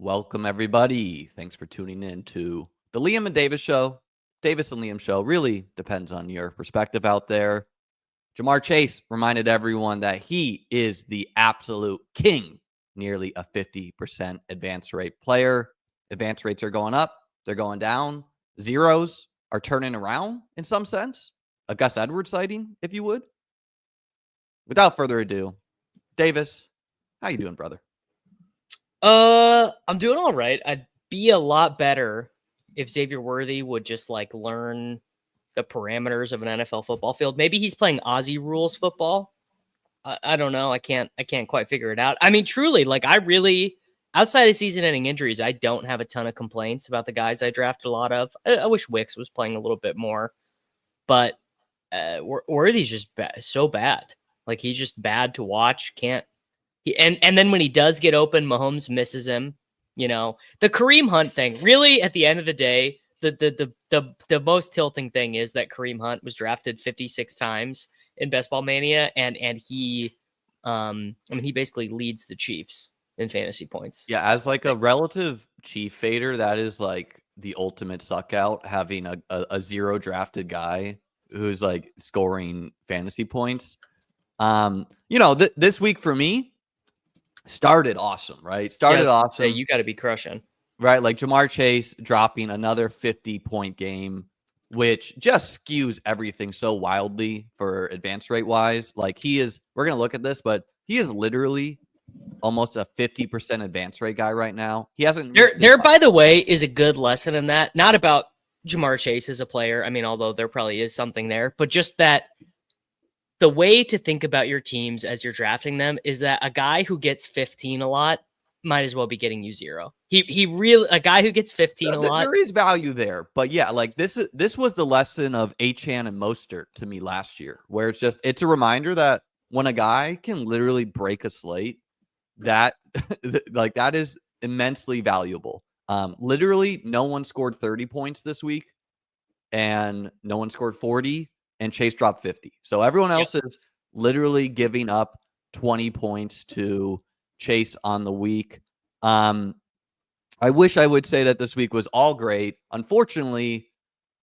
Welcome, everybody. Thanks for tuning in to the Liam and Davis show. Davis and Liam show really depends on your perspective out there. Jamar Chase reminded everyone that he is the absolute king, nearly a 50% advance rate player. Advance rates are going up, they're going down. Zeros are turning around in some sense. A Gus Edwards sighting, if you would. Without further ado, Davis, how you doing, brother? I'm doing all right. I'd be a lot better if Xavier Worthy would just learn the parameters of an NFL football field. Maybe he's playing Aussie rules football. I don't know. I can't quite figure it out. I mean, truly, I really, outside of season-ending injuries, I don't have a ton of complaints about the guys I drafted a lot of. I wish Wicks was playing a little bit more, but Worthy's just so bad. He's just bad to watch. And then when he does get open, Mahomes misses him. You know, the Kareem Hunt thing, really, at the end of the day, the most tilting thing is that Kareem Hunt was drafted 56 times in Best Ball Mania, and he he basically leads the Chiefs in fantasy points. Yeah, as a relative Chief fader, that is the ultimate suck out, having a zero drafted guy who's scoring fantasy points. This week for me started awesome, right? Awesome. You got to be crushing. Right, Jamar Chase dropping another 50-point game, which just skews everything so wildly for advance rate wise. We're going to look at this, but he is literally almost a 50% advance rate guy right now. He hasn't. There, by the way, is a good lesson in that. Not about Jamar Chase as a player. I mean, although there probably is something there, but just that the way to think about your teams as you're drafting them is that a guy who gets 15 a lot might as well be getting you 0. He really, a guy who gets 15 a lot. There is value there, but yeah, this was the lesson of Achane and Mostert to me last year, where it's a reminder that when a guy can literally break a slate, that that is immensely valuable. Literally, no one scored 30 points this week, and no one scored 40, and Chase dropped 50. So everyone else is literally giving up 20 points to Chase on the week. I wish I would say that this week was all great. Unfortunately,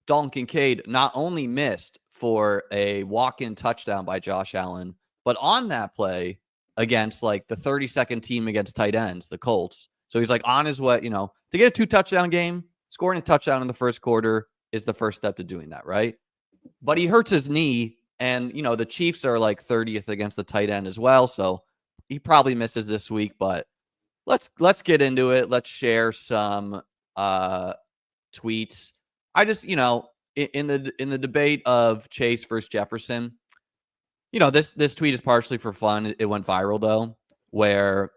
Dalton Kincaid not only missed for a walk-in touchdown by Josh Allen, but on that play against the 32nd team against tight ends, the Colts. So he's on his way, to get a 2-touchdown game, scoring a touchdown in the first quarter is the first step to doing that, right? But he hurts his knee, and, the Chiefs are 30th against the tight end as well. So he probably misses this week, but let's get into it. Let's share some tweets. I just, in the debate of Chase versus Jefferson, this tweet is partially for fun. It went viral though, where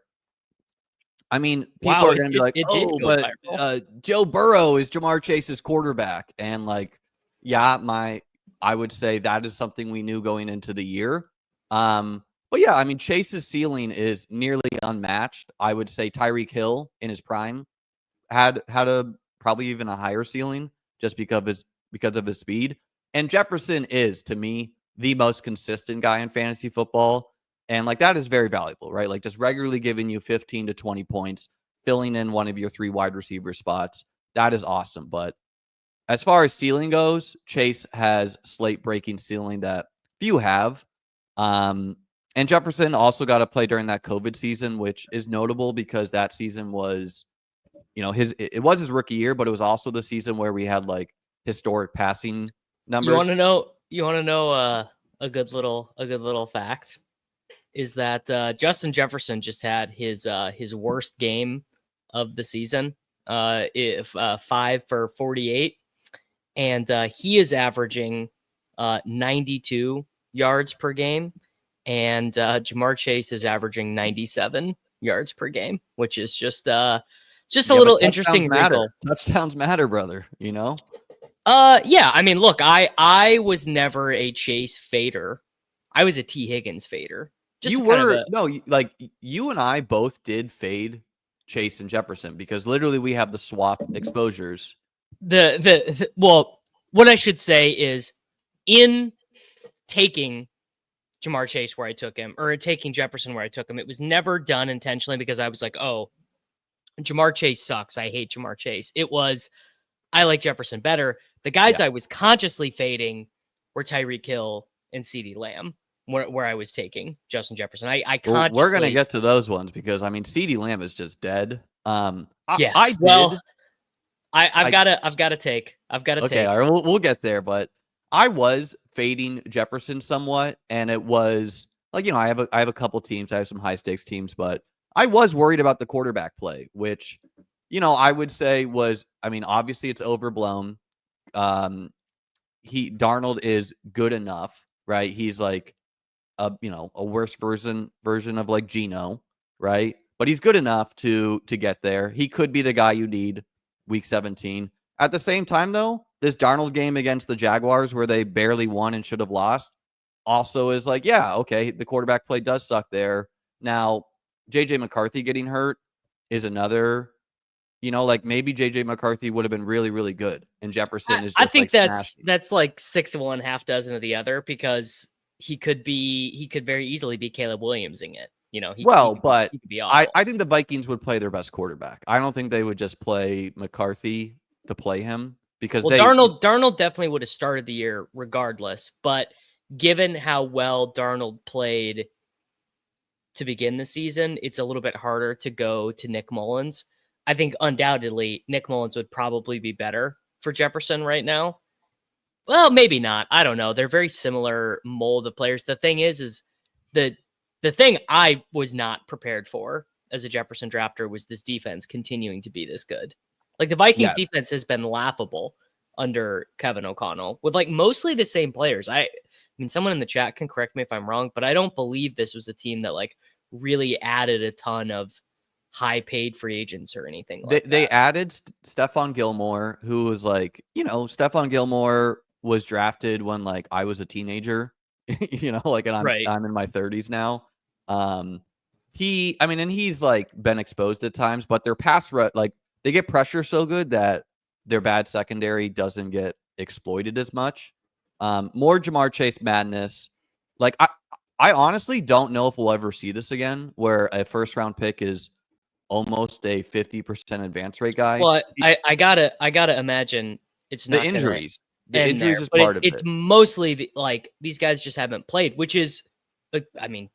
people are going to be but Joe Burrow is Jamar Chase's quarterback, and I would say that is something we knew going into the year. But yeah, Chase's ceiling is nearly unmatched. I would say Tyreek Hill in his prime had a probably even a higher ceiling just because of his speed. And Jefferson is, to me, the most consistent guy in fantasy football. And that is very valuable, right? Just regularly giving you 15 to 20 points, filling in one of your 3 wide receiver spots. That is awesome. But as far as ceiling goes, Chase has slate breaking ceiling that few have. And Jefferson also got to play during that COVID season, which is notable because that season was, it was his rookie year, but it was also the season where we had historic passing numbers. You want to know a good little fact is that Justin Jefferson just had his worst game of the season, 5 for 48, and he is averaging 92 yards per game. And Jamar Chase is averaging 97 yards per game, which is just a little interesting wrinkle. Touchdowns matter, brother. Yeah. Look, I was never a Chase fader. I was a T. Higgins fader. You and I both did fade Chase and Jefferson because literally we have the swap exposures. Well, what I should say is in taking Jamar Chase where I took him, or taking Jefferson where I took him, it was never done intentionally because I was like, oh, Jamar Chase sucks. I hate Jamar Chase. I like Jefferson better. The guys I was consciously fading were Tyreek Hill and Ceedee Lamb, where I was taking Justin Jefferson. I Well, consciously. we're gonna get to those ones because I mean, Ceedee Lamb is just dead. Yes. I did. I've got to take. Okay, all right, we'll get there, but I was fading Jefferson somewhat, and it was like, I have a couple teams, I have some high stakes teams, but I was worried about the quarterback play, which I would say was, I mean, obviously it's overblown. Darnold is good enough, right? He's like a worse version of like Geno, right? But he's good enough to get there. He could be the guy you need week 17. At the same time, though, this Darnold game against the Jaguars where they barely won and should have lost also is like, yeah, okay, the quarterback play does suck there. Now, JJ McCarthy getting hurt is another, like maybe JJ McCarthy would have been really, really good. And Jefferson is just I think like that's like 6 of one, half dozen of the other, because he could very easily be Caleb Williamsing it. He could be awful. I think the Vikings would play their best quarterback. I don't think they would just play McCarthy to play him because Darnold definitely would have started the year regardless. But given how well Darnold played to begin the season, it's a little bit harder to go to Nick Mullins. I think undoubtedly Nick Mullins would probably be better for Jefferson right now. Well, maybe not. I don't know. They're very similar mold of players. The thing is the thing I was not prepared for as a Jefferson drafter was this defense continuing to be this good. Like the Vikings defense has been laughable under Kevin O'Connell with like mostly the same players. I mean, someone in the chat can correct me if I'm wrong, but I don't believe this was a team that like really added a ton of high paid free agents or anything like that. They added Stephon Gilmore, who was like, Stephon Gilmore was drafted when like I was a teenager, like, and I'm in my 30s now. And he's like been exposed at times, but their pass rush, like they get pressure so good that their bad secondary doesn't get exploited as much. More Jamar Chase madness. Like I honestly don't know if we'll ever see this again, where a first round pick is almost a 50% advance rate guy. Well, I gotta imagine it's not the injuries. The end injuries there, is but part of it. It's mostly like these guys just haven't played, which is, I mean,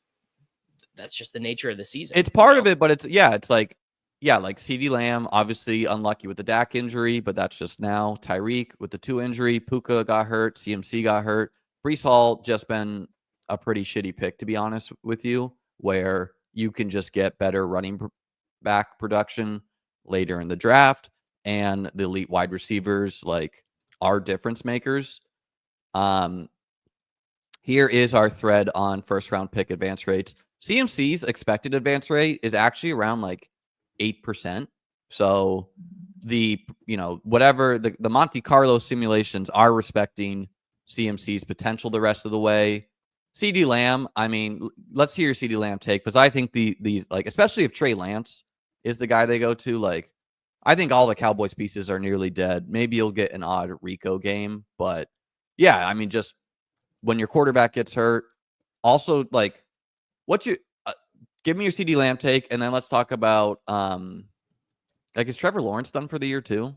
that's just the nature of the season. It's part of it, but it's like Ceedee Lamb, obviously unlucky with the Dak injury, but that's just now. Tyreek with the 2 injury, Puka got hurt, CMC got hurt. Breece Hall just been a pretty shitty pick, to be honest with you, where you can just get better running back production later in the draft, and the elite wide receivers like are difference makers. Here is our thread on first round pick advance rates. CMC's expected advance rate is actually around like 8%. So the whatever the Monte Carlo simulations are respecting CMC's potential the rest of the way. Ceedee Lamb, I mean, let's hear your Ceedee Lamb take, because I think these like, especially if Trey Lance is the guy they go to, like I think all the Cowboys pieces are nearly dead. Maybe you'll get an odd Rico game, but yeah, I mean, just when your quarterback gets hurt. Also, like, give me your Ceedee Lamb take, and then let's talk about like, is Trevor Lawrence done for the year too?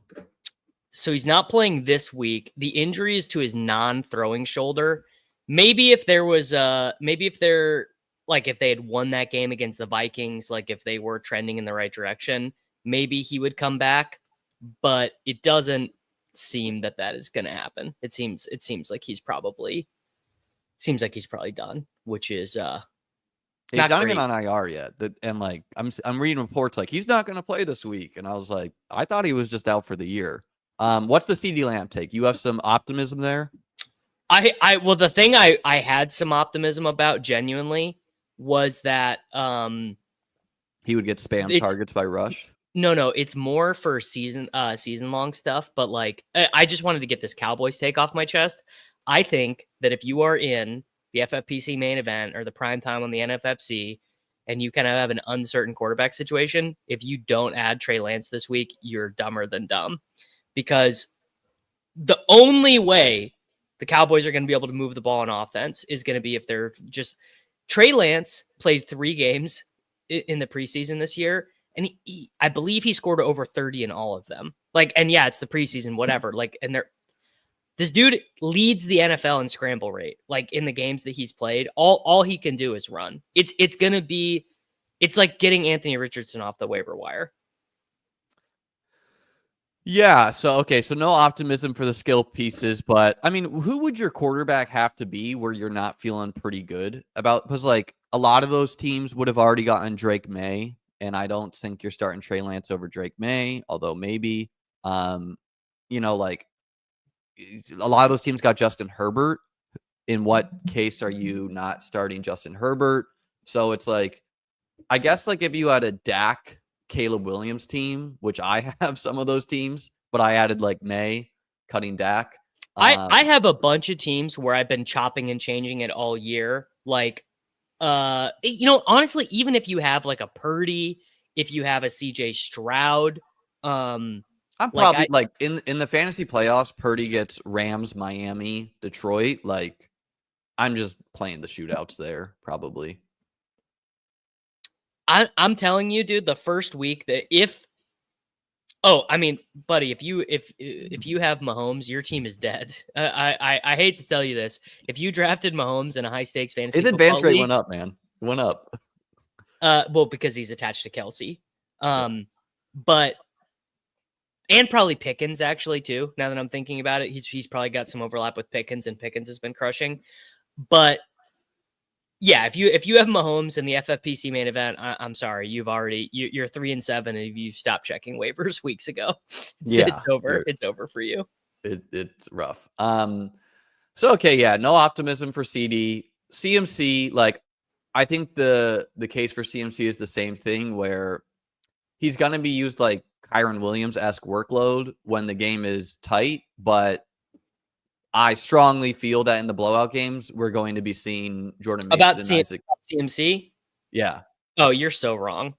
So he's not playing this week. The injury is to his non-throwing shoulder. Maybe if they had won that game against the Vikings, like if they were trending in the right direction, maybe he would come back. But it doesn't seem that is going to happen. It seems like he's probably done, which is he's not even on IR yet. And like I'm reading reports like he's not going to play this week, and I was like, I thought he was just out for the year. What's the Ceedee Lamb take? You have some optimism there? Well, the thing I had some optimism about genuinely was that he would get spam targets by Rush. No, it's more for season long stuff. But like, I just wanted to get this Cowboys take off my chest. I think that if you are in the FFPC main event or the prime time on the NFFC, and you kind of have an uncertain quarterback situation, if you don't add Trey Lance this week, you're dumber than dumb. Because the only way the Cowboys are going to be able to move the ball on offense is going to be if they're just... Trey Lance played 3 games in the preseason this year, and I believe he scored over 30 in all of them. Like, and yeah, it's the preseason, whatever. Like, and this dude leads the NFL in scramble rate. Like in the games that he's played, all he can do is run. It's like getting Anthony Richardson off the waiver wire. Yeah. So no optimism for the skill pieces, but I mean, who would your quarterback have to be where you're not feeling pretty good about? Because like a lot of those teams would have already gotten Drake May, and I don't think you're starting Trey Lance over Drake May, although maybe. Like a lot of those teams got Justin Herbert. In what case are you not starting Justin Herbert? So it's like, I guess like if you had a Dak, Caleb Williams team, which I have some of those teams, but I added like May, cutting Dak. I have a bunch of teams where I've been chopping and changing it all year. Like, honestly, even if you have like a Purdy, if you have a CJ Stroud, I'm probably like in the fantasy playoffs, Purdy gets Rams, Miami, Detroit. Like, I'm just playing the shootouts there, probably. I'm telling you, dude, the first week that buddy, if you have Mahomes, your team is dead. I hate to tell you this. If you drafted Mahomes in a high stakes fantasy, his advance rate went up, man. It went up. Well, because he's attached to Kelsey. But and probably Pickens actually too. Now that I'm thinking about it, he's probably got some overlap with Pickens, and Pickens has been crushing. But yeah, if you have Mahomes in the FFPC main event, I'm sorry, you're 3-7, and you stopped checking waivers weeks ago. It's over. It's over for you. It's rough. No optimism for Ceedee. CMC, like I think the case for CMC is the same thing where he's gonna be used like Kyron Williams-esque workload when the game is tight, but I strongly feel that in the blowout games, we're going to be seeing Jordan Mason about and Isaac. CMC. Yeah. Oh, you're so wrong.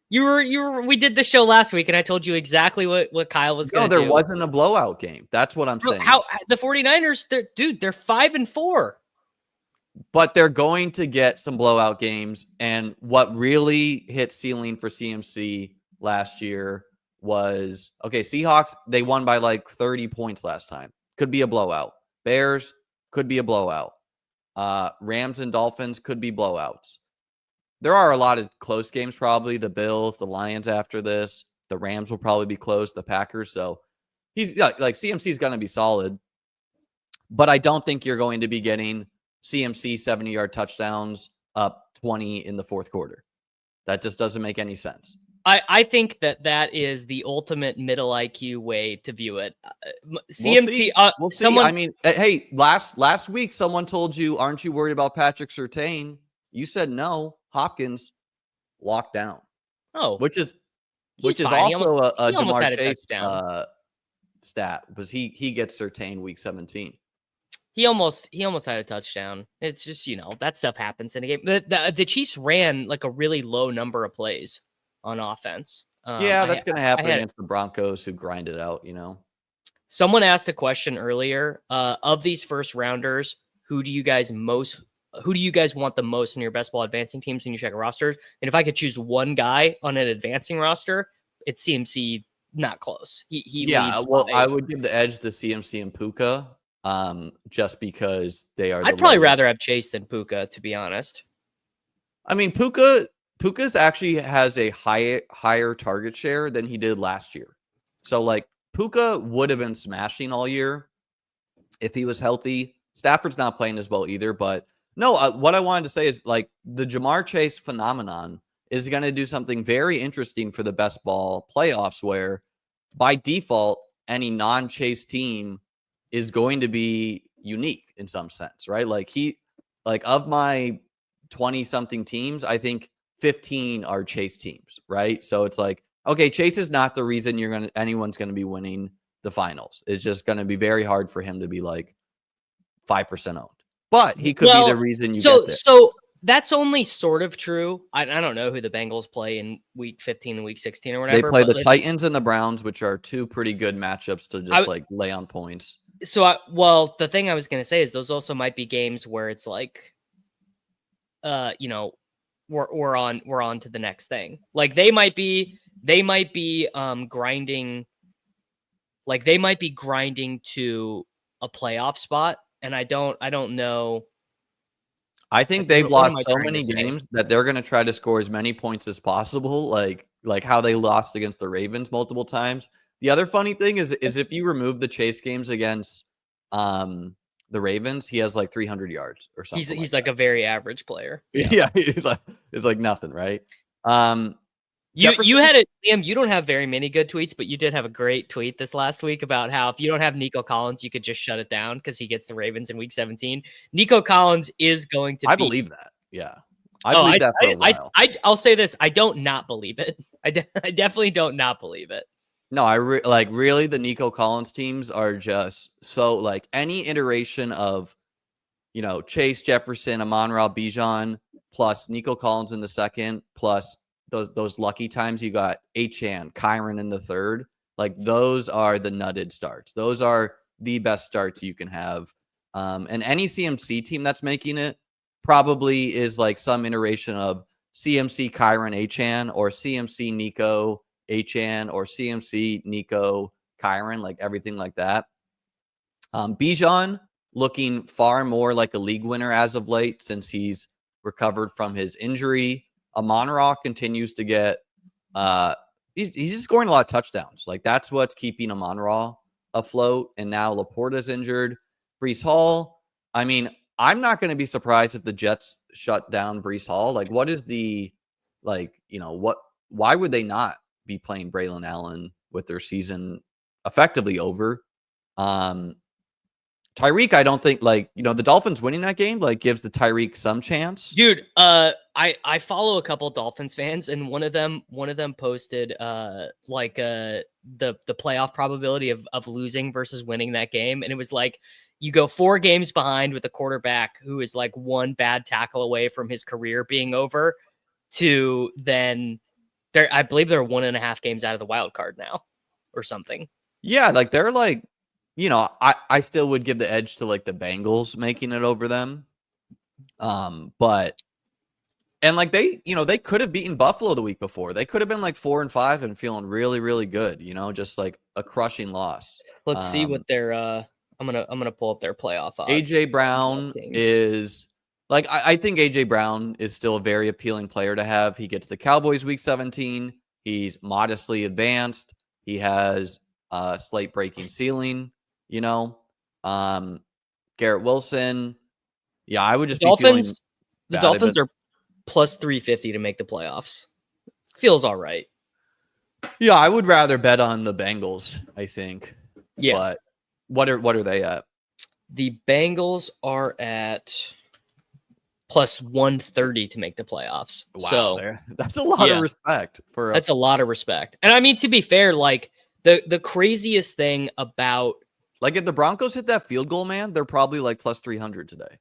You were. We did the show last week, and I told you exactly what Kyle was going to do. No, there wasn't a blowout game. That's what I'm saying. How the 49ers? They're 5-4. But they're going to get some blowout games. And what really hit ceiling for CMC last year was Seahawks. They won by like 30 points last time. Could be a blowout. Bears could be a blowout. Rams and Dolphins could be blowouts. There are a lot of close games, probably. The Bills, the Lions after this. The Rams will probably be close. The Packers. So he's like CMC is going to be solid. But I don't think you're going to be getting CMC 70-yard touchdowns up 20 in the fourth quarter. That just doesn't make any sense. I think that is the ultimate middle IQ way to view it. CMC, we'll see. I mean, hey, last week someone told you, aren't you worried about Patrick Surtain? You said no. Hopkins locked down. Oh, which is fine. also a Jamar Chase stat because he gets Surtain week 17. He almost had a touchdown. It's just, that stuff happens in a game. The Chiefs ran like a really low number of plays on offense. That's going to happen against the Broncos who grind it out, Someone asked a question earlier, of these first rounders, who do you guys want the most in your best ball advancing teams when you check a roster? And if I could choose one guy on an advancing roster, it's CMC, not close. He leads. Well, I would give the edge to CMC and Puka, just because they are. I'd probably rather have Chase than Puka, to be honest. I mean, Puka's actually has a higher target share than he did last year. So like Puka would have been smashing all year if he was healthy. Stafford's not playing as well either, but no, what I wanted to say is like the Jamar Chase phenomenon is going to do something very interesting for the best ball playoffs where by default, any non-Chase team is going to be unique in some sense, right? Like of my 20 something teams, I think 15 are Chase teams, right? So it's like, okay, Chase is not the reason anyone's going to be winning the finals. It's just going to be very hard for him to be like 5% owned, but he could be the reason you get there. So that's only sort of true. I don't know who the Bengals play in week 15 and week 16 or whatever. They play the Titans and the Browns, which are two pretty good matchups to just lay on points. So, the thing I was going to say is those also might be games where it's like, we're on to the next thing. Like they might be they might be grinding. Like they might be grinding to a playoff spot, and I don't know. I think Like, they've what am lost I so trying to many say? games that they're going to try to score as many points as possible, like how they lost against the Ravens multiple times. The other funny thing is if you remove the Chase games against the Ravens, he has like 300 yards or something. He's like a very average player. that. Yeah. It's like nothing, right? You Jefferson, had it, Liam. You don't have very many good tweets, but you did have a great tweet this last week about how if you don't have Nico Collins, you could just shut it down because he gets the Ravens in Week 17. Nico Collins is going to I be. believe that. Yeah, I believe that for a while. I'll say this: I don't not believe it. I definitely don't not believe it. No, really the Nico Collins teams are just so like any iteration of Chase, Jefferson, Amon-Ra, Bijan, plus Nico Collins in the second, plus those lucky times you got Achane, Kyron in the third. Like those are the nutted starts. Those are the best starts you can have. And any CMC team that's making it probably is like some iteration of CMC Kyron Achane or CMC Nico Achane or CMC Nico Kyron, like everything like that. Bijan looking far more like a league winner as of late since he's recovered from his injury. Amon-Ra continues to get he's just scoring a lot of touchdowns. Like that's what's keeping Amon-Ra afloat. And now Laporta's injured. Breece Hall. I mean, I'm not going to be surprised if the Jets shut down Breece Hall. Like, what is the why would they not be playing Braylon Allen with their season effectively over? Tyreek, I don't think the Dolphins winning that game gives the Tyreek some chance. Dude, I follow a couple Dolphins fans, and one of them posted the playoff probability of losing versus winning that game, and it was like you go 4 games behind with a quarterback who is like one bad tackle away from his career being over, to then I believe they're 1.5 games out of the wild card now, or something. Yeah, like they're like. I still would give the edge to like the Bengals making it over them. But they could have beaten Buffalo the week before. They could have been like 4-5 and feeling really, really good, just like a crushing loss. Let's see what their I'm gonna pull up their playoff odds. AJ Brown is I think AJ Brown is still a very appealing player to have. He gets the Cowboys week 17. He's modestly advanced. He has a slate breaking ceiling. Garrett Wilson. Yeah, I would just The Dolphins are plus 350 to make the playoffs. Feels all right. Yeah, I would rather bet on the Bengals, I think. Yeah. But what are they at? The Bengals are at plus 130 to make the playoffs. Wow, so that's a lot of respect that's a lot of respect. And I mean, to be fair, like the craziest thing about if the Broncos hit that field goal, man, they're probably like plus 300 today.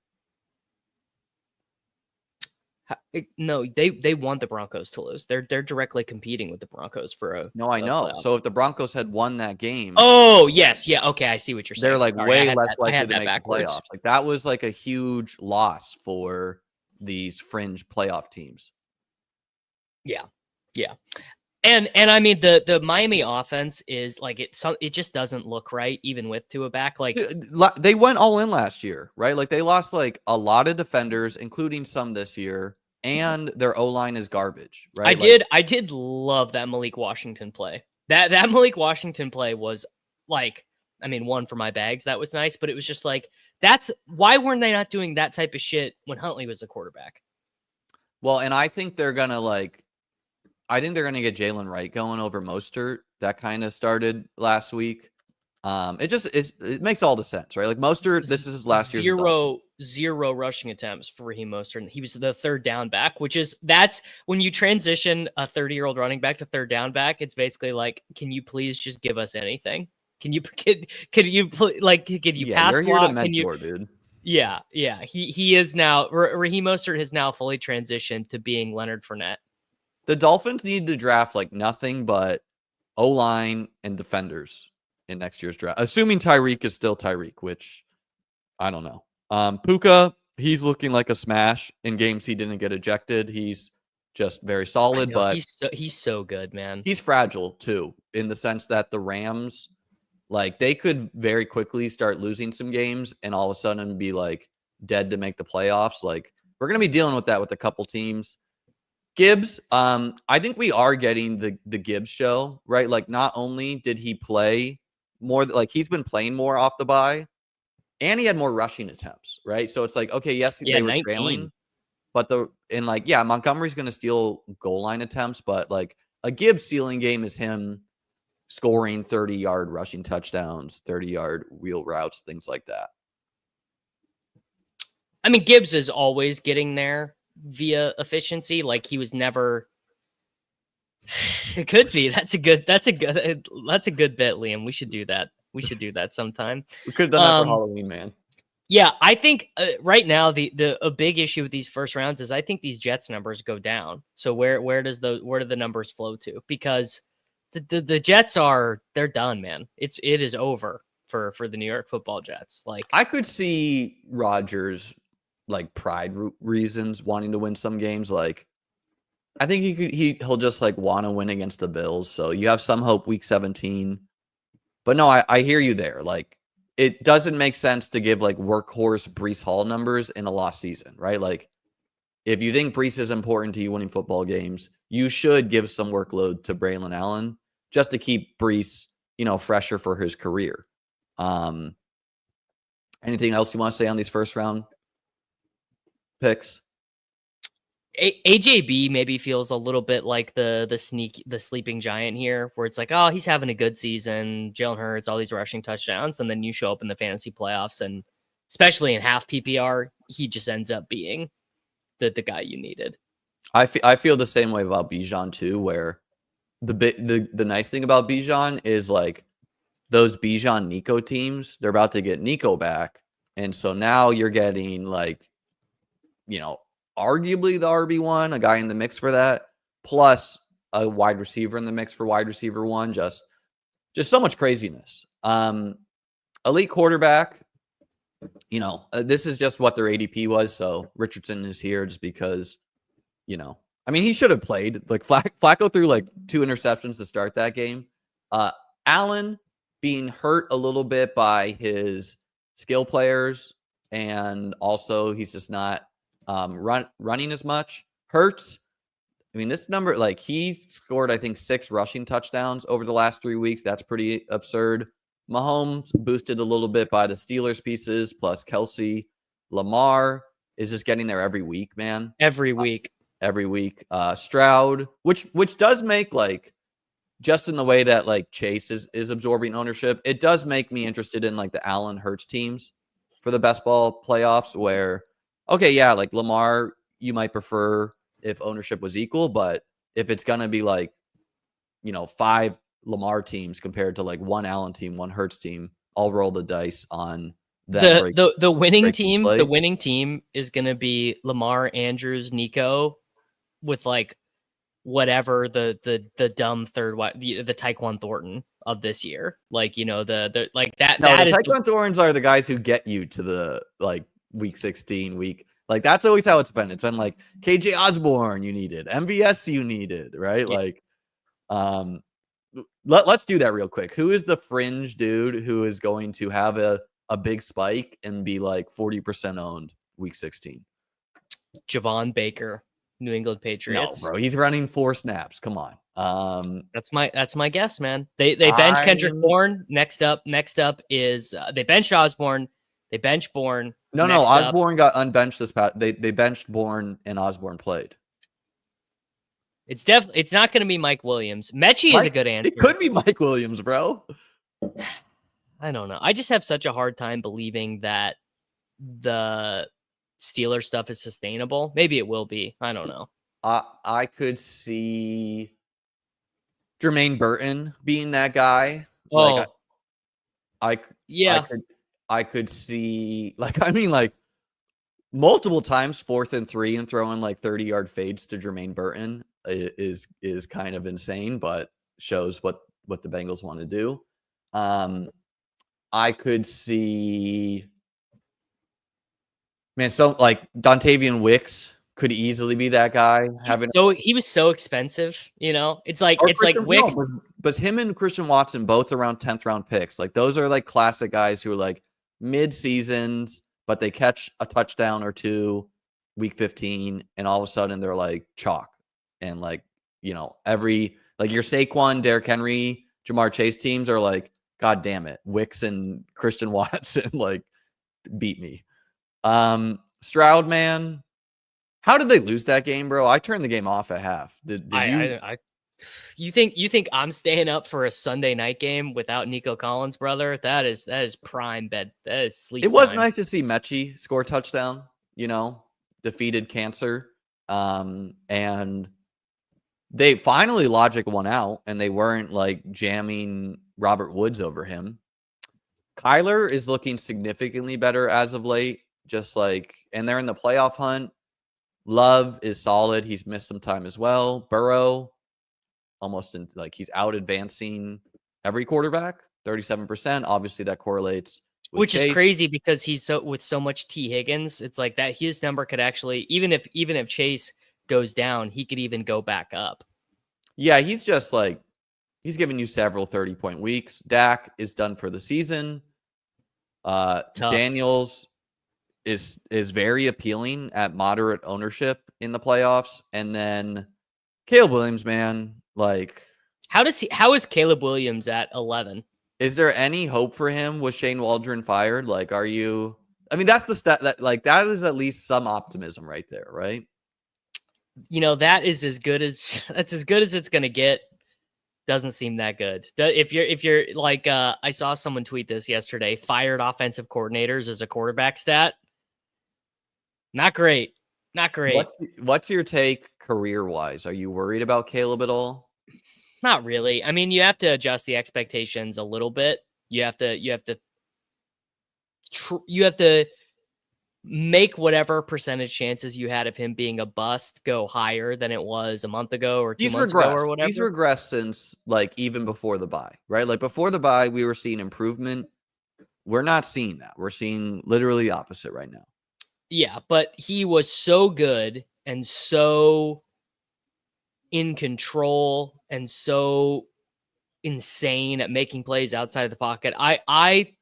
No, they want the Broncos to lose. They're directly competing with the Broncos for a. No, I know. Playoff. So if the Broncos had won that game, oh yes, yeah, okay, I see what you're saying. They're like way less likely to make the playoffs. Like that was like a huge loss for these fringe playoff teams. Yeah. And I mean the Miami offense is like it just doesn't look right even with Tua back. Like they went all in last year, right? Like they lost like a lot of defenders, including some this year, and their O-line is garbage, right? I did love that Malik Washington play. That Malik Washington play was like, I mean, one for my bags. That was nice, but it was just like why weren't they not doing that type of shit when Huntley was the quarterback? Well, and I think they're gonna get Jalen Wright going over Mostert. That kind of started last week. It makes all the sense, right? Like Mostert, this is his last year. Zero rushing attempts for Raheem Mostert. He was the third down back, that's when you transition a 30-year-old running back to third down back. It's basically like, can you please just give us anything? Can you pass you're block? Here to mentor, dude. Yeah. He is now. Raheem Mostert has now fully transitioned to being Leonard Fournette. The Dolphins need to draft like nothing but O-line and defenders in next year's draft, assuming Tyreek is still Tyreek, which I don't know. Puka, he's looking like a smash in games he didn't get ejected. He's just very I solid, know, but he's so good, man. he's fragile too, in the sense that the Rams, like, they could very quickly start losing some games and all of a sudden be like dead to make the playoffs. Like, we're gonna be dealing with that with a couple teams. Gibbs, I think we are getting the Gibbs show, right? Like, not only did he play more, like he's been playing more off the bye, and he had more rushing attempts, right? So it's like, okay, yes, Yeah, they were 19. trailing, but Montgomery's going to steal goal line attempts, but like a Gibbs ceiling game is him scoring 30-yard rushing touchdowns, 30-yard wheel routes, things like that. I mean, Gibbs is always getting there via efficiency. Like, he was never. It could be. That's a good bit, Liam. We should do that. We should do that sometime. We could have done that for Halloween, man. Yeah, I think right now a big issue with these first rounds is I think these Jets numbers go down. So where do the numbers flow to? Because the Jets they're done, man. It is over for the New York Football Jets. Like, I could see Rodgers, like, pride reasons wanting to win some games. Like, I think he'll just like want to win against the Bills. So you have some hope week 17. But no, I hear you there. Like, it doesn't make sense to give like workhorse Breece Hall numbers in a lost season, right? Like, if you think Breece is important to you winning football games, you should give some workload to Braylon Allen just to keep Breece, fresher for his career. Anything else you want to say on these first round picks? AJB maybe feels a little bit like the sleeping giant here, where it's like, oh, he's having a good season, Jalen Hurts, all these rushing touchdowns, and then you show up in the fantasy playoffs, and especially in half PPR, he just ends up being the guy you needed. I feel the same way about Bijan too, where the nice thing about Bijan is like those Bijan Nico teams, they're about to get Nico back, and so now you're getting like, arguably the RB1, a guy in the mix for that, plus a wide receiver in the mix for wide receiver 1. Just so much craziness. Elite quarterback, this is just what their ADP was. So Richardson is here just because, he should have played. Like, Flacco threw like 2 interceptions to start that game. Allen being hurt a little bit by his skill players, and also he's just not running as much. Hurts, this number, like, he's scored, I think, 6 rushing touchdowns over the last 3 weeks. That's pretty absurd. Mahomes boosted a little bit by the Steelers pieces, plus Kelsey. Lamar is just getting there every week, man. Every week. Stroud, which does make, like, just in the way that like Chase is absorbing ownership, it does make me interested in like the Allen Hurts teams for the best ball playoffs, where, okay, yeah, like Lamar, you might prefer if ownership was equal, but if it's going to be like, 5 Lamar teams compared to like 1 Allen team, 1 Hurts team, I'll roll the dice on that. The winning team, the winning team is going to be Lamar, Andrews, Nico, with like whatever the dumb third the Tyquan Thornton of this year, like, the like that. No, that the is Tyquan Thorntons are the guys who get you to the like week 16 week. Like, that's always how it's been. It's been like KJ Osborne you needed, MVS you needed, right? Yeah. Like, let's do that real quick. Who is the fringe dude who is going to have a big spike and be like 40% owned week 16? Javon Baker, New England Patriots. No, bro, he's running 4 snaps. Come on. That's my guess, man. They bench Kendrick Bourne. Next up is they bench Osborne. They bench Bourne. No, Osborne got unbenched this past. They benched Bourne and Osborne played. It's not going to be Mike Williams. Mechie is a good answer. It could be Mike Williams, bro. I don't know. I just have such a hard time believing that the Steelers stuff is sustainable. Maybe it will be. I don't know. I could see Jermaine Burton being that guy. Oh, like, I could see, like, multiple times 4th and 3 and throwing like 30-yard fades to Jermaine Burton is kind of insane, but shows what the Bengals want to do. I could see, man, so like Dontavian Wicks could easily be that guy. He was so expensive, you know. It's like Wicks. No, but him and Christian Watson both around 10th round picks. Like those are like classic guys who are like mid seasons, but they catch a touchdown or two week 15, and all of a sudden they're like chalk. And like, you know, like your Saquon, Derrick Henry, Jamar Chase teams are like, God damn it, Wicks and Christian Watson like beat me. Stroud, man. How did they lose that game, bro? I turned the game off at half. Did you? You think I'm staying up for a Sunday night game without Nico Collins, brother? That is prime bed. That is sleep. It was time. nice to see Mechie score a touchdown. You know, defeated cancer, and they finally Logic won out, and they weren't like jamming Robert Woods over him. Kyler is looking significantly better as of late. Just like, and they're in the playoff hunt. Love is solid. He's missed some time as well. Burrow, almost in like he's out advancing every quarterback, 37%. Obviously, that correlates. Which is crazy because he's with so much T. Higgins. It's like that his number could actually, even if Chase goes down, he could even go back up. Yeah, he's just like he's giving you several 30-point weeks. Dak is done for the season. Daniels is very appealing at moderate ownership in the playoffs. And then Caleb Williams, man, like how is Caleb Williams at 11? Is there any hope for him with Shane Waldron fired? Like, are you? I mean, that's the stat that like that is at least some optimism right there, right? You know, that's as good as it's gonna get. Doesn't seem that good. If you're like, I saw someone tweet this yesterday. Fired offensive coordinators as a quarterback stat. Not great. Not great. What's your take career-wise? Are you worried about Caleb at all? Not really. I mean, you have to adjust the expectations a little bit. You have to make whatever percentage chances you had of him being a bust go higher than it was a month ago or 2 months ago or whatever. He's regressed since like even before the bye, right? Like before the bye, we were seeing improvement. We're not seeing that. We're seeing literally the opposite right now. Yeah, but he was so good and so in control and so insane at making plays outside of the pocket. I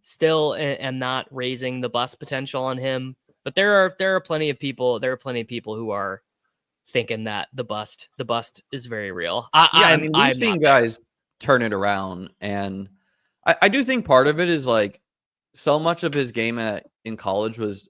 still am not raising the bust potential on him, but there are plenty of people who are thinking that the bust is very real. We've seen guys turn it around, and I do think part of it is like so much of his game in college was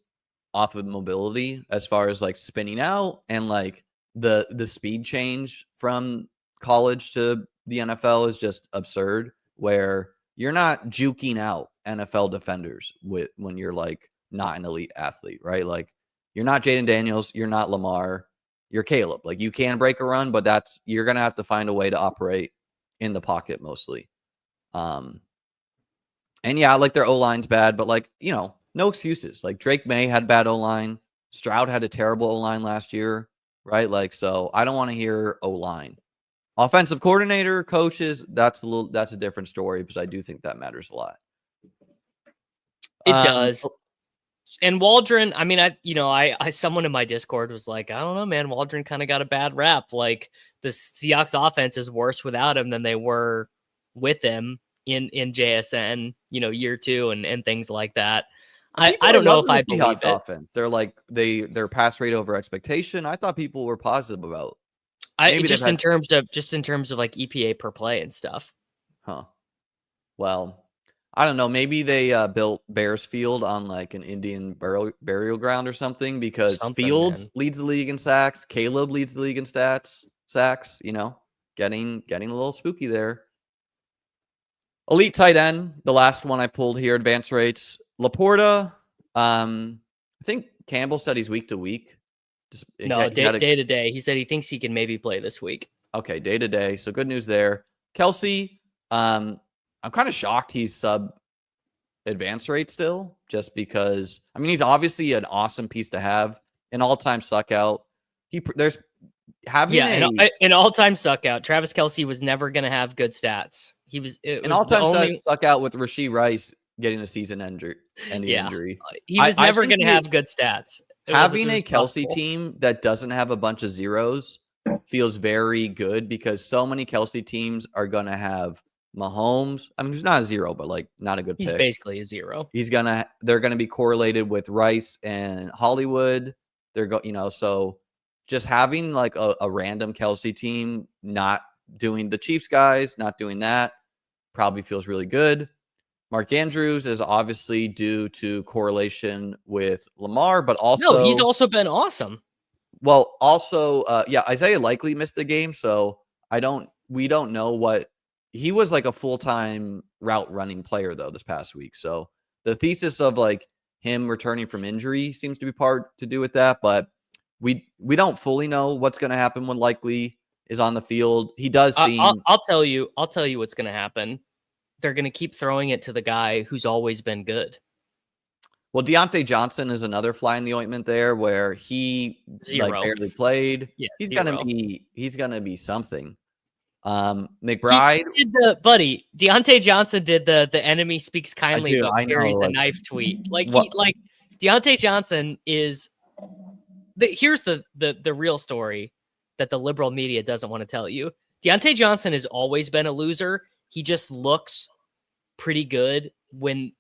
off of mobility as far as like spinning out and like the speed change from college to the NFL is just absurd, where you're not juking out NFL defenders when you're like not an elite athlete, right? Like you're not Jaden Daniels, you're not Lamar, you're Caleb. Like you can break a run, but you're gonna have to find a way to operate in the pocket mostly. And yeah, like their O-line's bad, but like, you know, no excuses. Like Drake May had bad O-line. Stroud had a terrible O-line last year, right? Like, so I don't want to hear O-line. Offensive coordinator, coaches, that's a different story because I do think that matters a lot. It does. And Waldron, I mean, I someone in my Discord was like, I don't know, man, Waldron kind of got a bad rap. Like the Seahawks offense is worse without him than they were with him in JSN, you know, year 2 and things like that. I don't know if I believe it. Offense. They're like their pass rate over expectation. I thought people were positive about. Just in terms of like EPA per play and stuff. Huh. Well, I don't know. Maybe they built Bears Field on like an Indian burial ground or something because Fields leads the league in sacks. Caleb leads the league in sacks. You know, getting a little spooky there. Elite tight end, the last one I pulled here, advance rates. Laporta, I think Campbell said he's week to week. Day to day. He said he thinks he can maybe play this week. Okay, day to day. So good news there. Kelsey, I'm kind of shocked he's sub advance rate still, just because, I mean, he's obviously an awesome piece to have, an all-time suck out. An all-time suck out. Travis Kelsey was never going to have good stats. He was an all-time suck out with Rashee Rice getting a season ending injury. He was never going to have good stats. Having a Kelsey team that doesn't have a bunch of zeros feels very good because so many Kelsey teams are going to have Mahomes. I mean, he's not a zero, but like not a good He's pick. basically a zero. They're going to be correlated with Rice and Hollywood. So just having like a random Kelsey team, not doing the Chiefs guys, not doing that, probably feels really good. Mark Andrews is obviously due to correlation with Lamar, but also he's also been awesome. Well, also, Isaiah likely missed the game, so we don't know what he was like a full-time route running player though this past week. So the thesis of like him returning from injury seems to be part to do with that, but we don't fully know what's going to happen when likely is on the field. He does seem I'll tell you what's going to happen. They're going to keep throwing it to the guy who's always been good. Well, Deontay Johnson is another fly in the ointment there, where he like barely played. Yeah, he's gonna be something. McBride Deontay Johnson did the enemy speaks kindly but carries the knife tweet. Deontay Johnson is here's the real story that the liberal media doesn't want to tell you. Deontay Johnson has always been a loser. He just looks pretty good when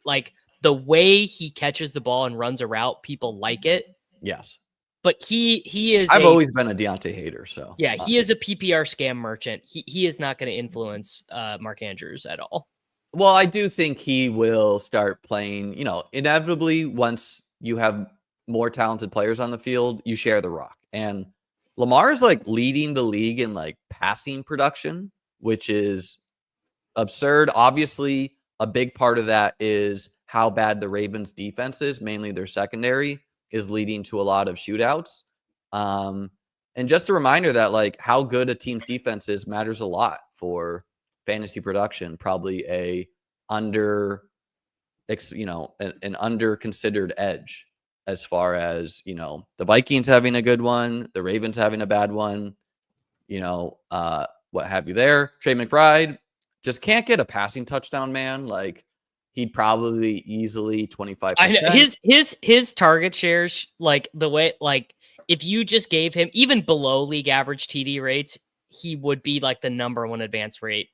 like the way he catches the ball and runs a route, people like it. Yes. But he is I've always been a Deontay hater, so yeah, he is a PPR scam merchant. He is not going to influence Mark Andrews at all. Well, I do think he will start playing, inevitably once you have more talented players on the field, you share the rock. And Lamar is like leading the league in like passing production, which is absurd. Obviously, a big part of that is how bad the Ravens defense is, mainly their secondary, is leading to a lot of shootouts. And just a reminder that like how good a team's defense is matters a lot for fantasy production. Probably an under considered edge as far as, the Vikings having a good one, the Ravens having a bad one, what have you there. Trey McBride just can't get a passing touchdown, man. Like, he'd probably easily 25%. I know his target shares, like the way, like if you just gave him even below league average TD rates, he would be like the number one advance rate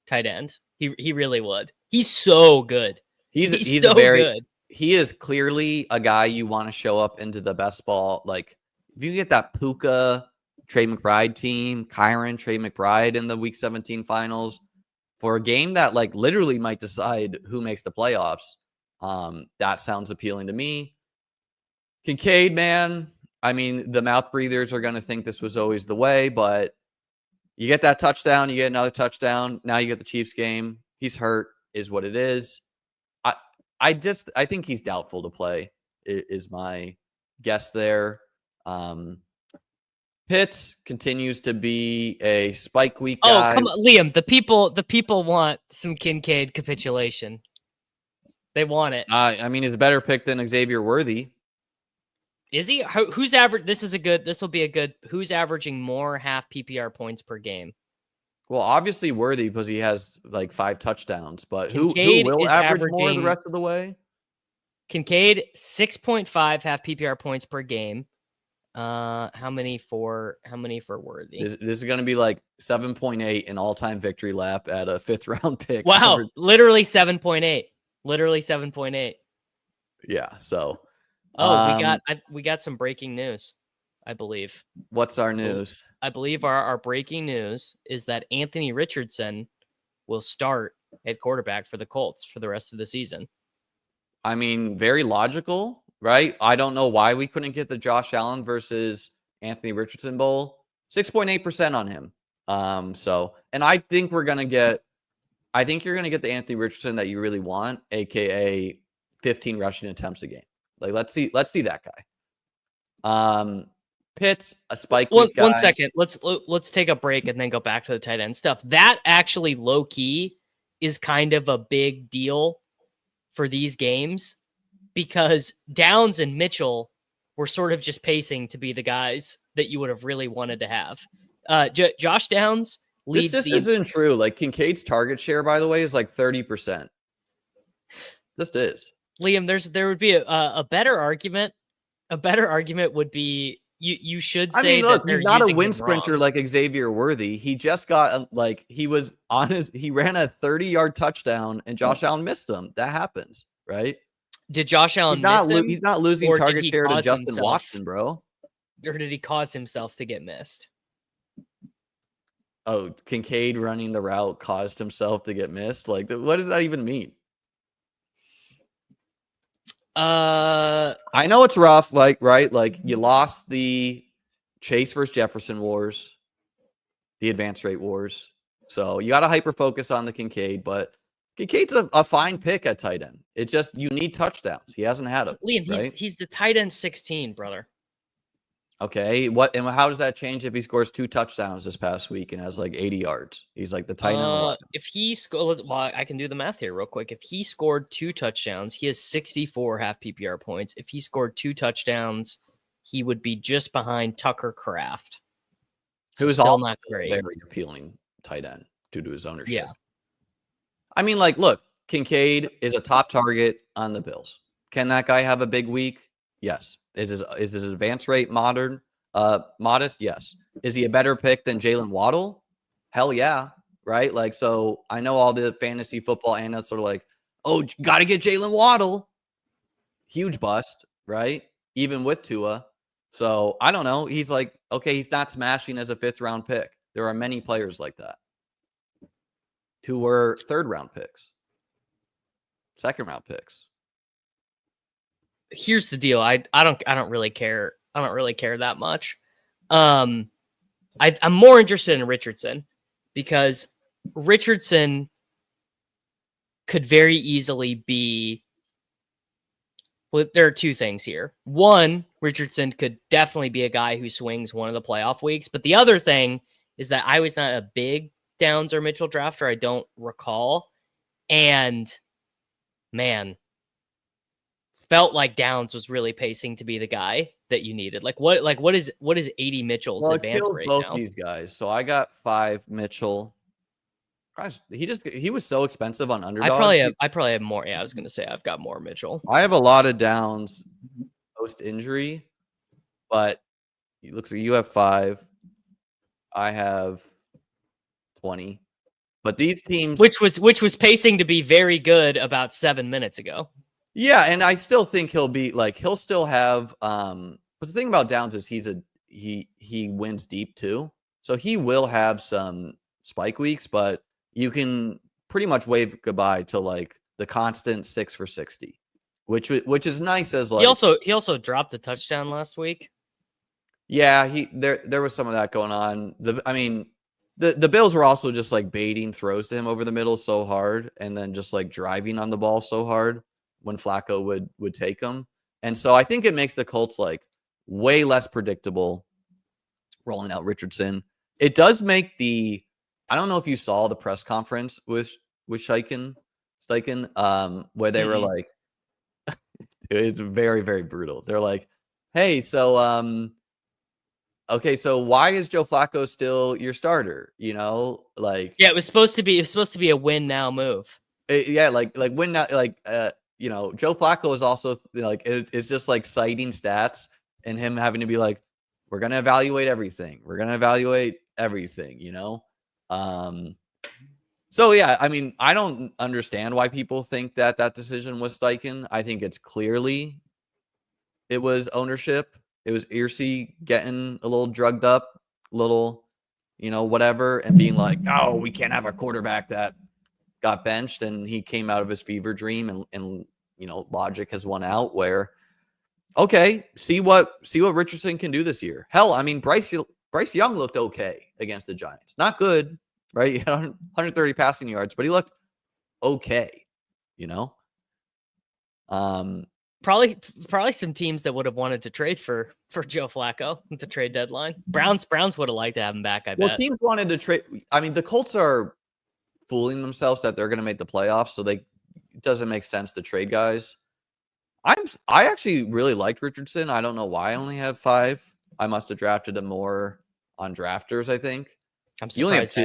tight end. He really would. He's so good. He's so good. He is clearly a guy you want to show up into the best ball. Like if you get that Puka Trey McBride team, Kyron Trey McBride in the Week 17 finals, for a game that like literally might decide who makes the playoffs, that sounds appealing to me. Kincaid, man, I mean, the mouth breathers are going to think this was always the way, but you get that touchdown, you get another touchdown. Now you get the Chiefs game. He's hurt, is what it is. I think he's doubtful to play, is my guess there. Pitts continues to be a spike week guy. Oh, come on, Liam. The people want some Kincaid capitulation. They want it. I mean, he's a better pick than Xavier Worthy. Is he? Who's average? This will be a good. Who's averaging more half PPR points per game? Well, obviously Worthy because he has like 5 touchdowns. But who will average more the rest of the way? Kincaid 6.5 half PPR points per game. How many for Worthy? This is going to be like 7.8 an all-time victory lap at a 5th round pick. Wow, literally 7.8. Literally 7.8. Yeah, so we got some breaking news, I believe. What's our news? I believe our breaking news is that Anthony Richardson will start at quarterback for the Colts for the rest of the season. I mean, very logical. Right? I don't know why we couldn't get the Josh Allen versus Anthony Richardson Bowl. 6.8% on him. And I think you're going to get the Anthony Richardson that you really want, aka 15 rushing attempts a game. Like let's see that guy. Pitts, a spike week guy. 1 second. Let's take a break and then go back to the tight end stuff. That actually low key is kind of a big deal for these games, because Downs and Mitchell were sort of just pacing to be the guys that you would have really wanted to have. Josh Downs leads. This isn't true. Like Kincaid's target share, by the way, is like 30%. This is. Liam, there would be a better argument a better argument would be you should I say mean, look, that he's they're not a using wind him sprinter wrong. like Xavier Worthy. He just got he was on he ran a 30-yard touchdown and Josh Allen missed him. That happens, right? Did Josh Allen miss him, He's not losing or did target he share to cause Justin himself, Watson, bro. or did he cause himself to get missed? Oh, Kincaid running the route caused himself to get missed. Like, what does that even mean? I know it's rough, like, right? Like, you lost the Chase versus Jefferson wars, the advance rate wars. So you got to hyper focus on the Kincaid, but Kincaid's a fine pick at tight end. It's just you need touchdowns. He hasn't had them. Liam, right? he's the tight end 16, brother. Okay, what and how does that change if he scores 2 touchdowns this past week and has like 80 yards? He's like the tight end 11. If he scores, well, I can do the math here real quick. If he scored 2 touchdowns, he has 64 half PPR points. If he scored 2 touchdowns, he would be just behind Tucker Kraft, who is still all not great. very appealing tight end due to his ownership. Yeah. I mean, like, look, Kincaid is a top target on the Bills. Can that guy have a big week? Yes. Is his advance rate modest? Yes. Is he a better pick than Jalen Waddle? Hell yeah. Right? Like, so I know all the fantasy football analysts are like, oh, got to get Jalen Waddle. Huge bust, right? Even with Tua. So I don't know. He's like, okay, he's not smashing as a 5th round pick. There are many players like that who were 3rd round picks, 2nd round picks. Here's the deal. I don't really care. I don't really care that much. I'm more interested in Richardson because Richardson could very easily be. Well, there are 2 things here. One, Richardson could definitely be a guy who swings one of the playoff weeks. But the other thing is that I was not a big Downs or Mitchell drafter. I don't recall. And man, felt like Downs was really pacing to be the guy that you needed. What is 80 Mitchell's advance rate both now? these guys. So I got 5 Mitchell. Gosh, he was so expensive on Underdog. I probably have more. Yeah, I was gonna say I've got more Mitchell. I have a lot of Downs post injury, but it looks like you have 5. I have 20. But these teams, which was pacing to be very good about 7 minutes ago. Yeah, and I still think he'll be like he'll still have but the thing about Downs is he wins deep too. So he will have some spike weeks, but you can pretty much wave goodbye to like the constant 6 for 60, which is nice as like he also dropped a touchdown last week. Yeah, there was some of that going on. The Bills were also just like baiting throws to him over the middle so hard and then just like driving on the ball so hard when Flacco would take them. And so I think it makes the Colts like way less predictable rolling out Richardson. It does make I don't know if you saw the press conference with Steichen, where they were like, it's very, very brutal. They're like, hey, so, okay, so why is Joe Flacco still your starter? You know, like it was supposed to be a win now move. Like win now, like Joe Flacco is also like it's just like citing stats and him having to be like, we're gonna evaluate everything. So yeah, I mean, I don't understand why people think that decision was Steichen. I think it's clearly it was ownership. It was Irsay getting a little drugged up, whatever, and being like, oh, we can't have a quarterback that got benched, and he came out of his fever dream, and logic has won out where, okay, see what Richardson can do this year. Hell, I mean, Bryce Young looked okay against the Giants. Not good, right? He had 130 passing yards, but he looked okay, Probably some teams that would have wanted to trade for Joe Flacco at the trade deadline. Browns would have liked to have him back, I bet. Teams wanted to trade. I mean, the Colts are fooling themselves that they're going to make the playoffs, so it doesn't make sense to trade guys. I actually really liked Richardson. I don't know why I only have 5. I must have drafted him more on drafters, I think. I'm surprised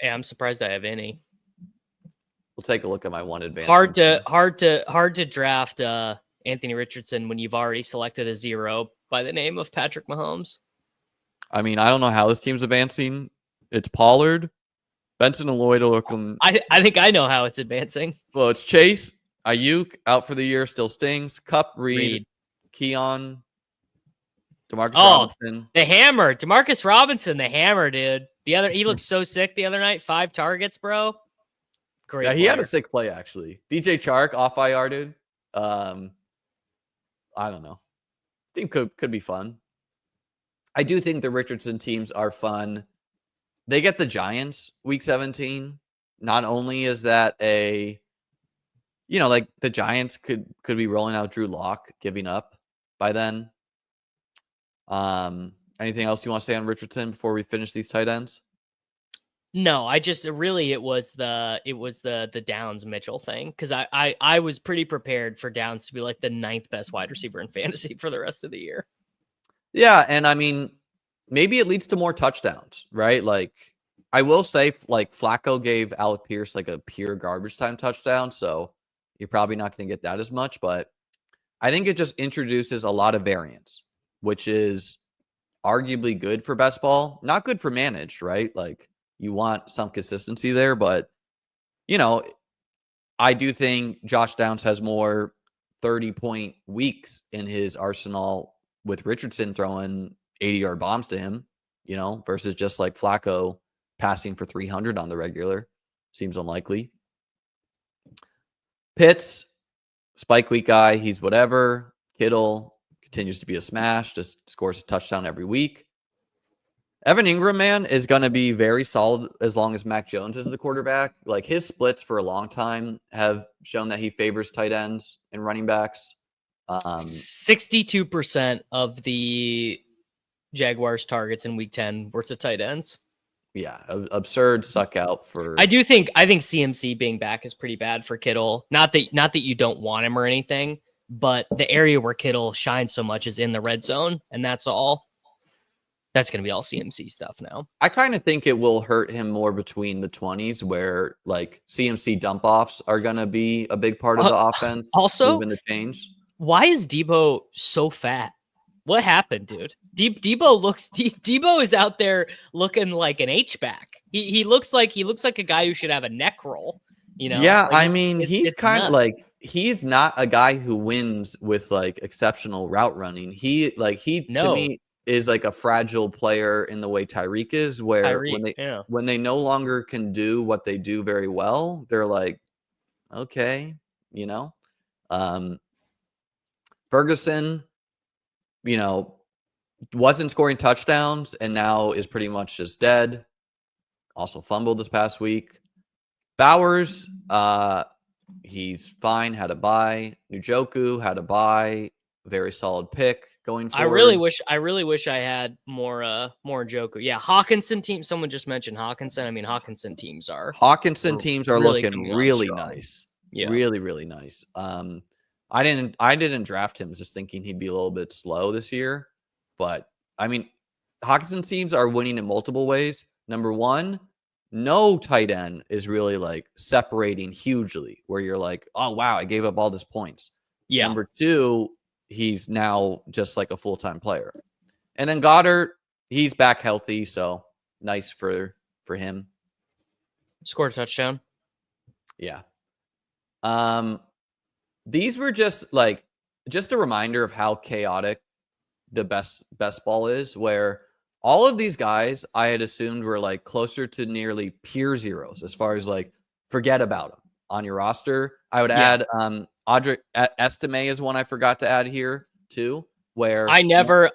I'm surprised I have any. We'll take a look at my one advance. Hard to draft Anthony Richardson when you've already selected a 0 by the name of Patrick Mahomes? I mean, I don't know how this team's advancing. It's Pollard, Benson and Lloyd are looking. I think I know how it's advancing. Well, it's Chase, Ayuk out for the year, still stings. Cup, Reed. Keon, DeMarcus Oh, Robinson. the hammer. DeMarcus Robinson, the hammer, dude. He looked so sick the other night. 5 targets, bro. Great. Yeah, he player. had a sick play, actually. DJ Chark, off IR, dude. I don't know. Team could be fun. I do think the Richardson teams are fun. They get the Giants week 17. Not only is that like the Giants could be rolling out Drew Lock, giving up by then. Anything else you want to say on Richardson before we finish these tight ends? No, I just it was the Downs Mitchell thing, because I was pretty prepared for Downs to be like the 9th best wide receiver in fantasy for the rest of the year. Yeah, and I mean, maybe it leads to more touchdowns, right? Like, I will say, like, Flacco gave Alec Pierce like a pure garbage time touchdown, so you're probably not going to get that as much, but I think it just introduces a lot of variance, which is arguably good for best ball, not good for managed, right? Like, you want some consistency there, but I do think Josh Downs has more 30-point weeks in his arsenal with Richardson throwing 80-yard bombs to him, versus just like Flacco passing for 300 on the regular. Seems unlikely. Pitts, spike week guy, he's whatever. Kittle continues to be a smash, just scores a touchdown every week. Evan Ingram, man, is going to be very solid as long as Mac Jones is the quarterback. Like, his splits for a long time have shown that he favors tight ends and running backs. 62% of the Jaguars targets in week 10 were to tight ends. Yeah, absurd suck out for. I think CMC being back is pretty bad for Kittle. Not that you don't want him or anything, but the area where Kittle shines so much is in the red zone, and that's all. That's going to be all CMC stuff now. I kind of think it will hurt him more between the 20s, where like CMC dump offs are going to be a big part of the offense. Also, moving the change. Why is Debo so fat? What happened, dude? Debo is out there looking like an H-back. He looks like a guy who should have a neck roll. Yeah, like I mean, he's kind of like, he's not a guy who wins with like exceptional route running. To me is like a fragile player in the way Tyreek is, where when they no longer can do what they do very well, they're like, okay, Ferguson, wasn't scoring touchdowns and now is pretty much just dead. Also fumbled this past week. Bowers, he's fine, had a bye. Njoku had a bye. Very solid pick going forward. I really wish I had more Njoku. Yeah, Hawkinson team. Someone just mentioned Hawkinson. I mean, Hawkinson teams are really looking really nice. Yeah. Really, really nice. I didn't draft him just thinking he'd be a little bit slow this year. But I mean, Hawkinson teams are winning in multiple ways. Number one, no tight end is really like separating hugely where you're like, oh wow, I gave up all these points. Yeah. Number two, he's now just like a full-time player. And then Goddard, he's back healthy, so nice for him. Scored a touchdown. Yeah. These were just a reminder of how chaotic the best ball is, where all of these guys I had assumed were like closer to nearly pure zeros as far as like forget about them on your roster. I would add Audric Estime is one I forgot to add here too, where I never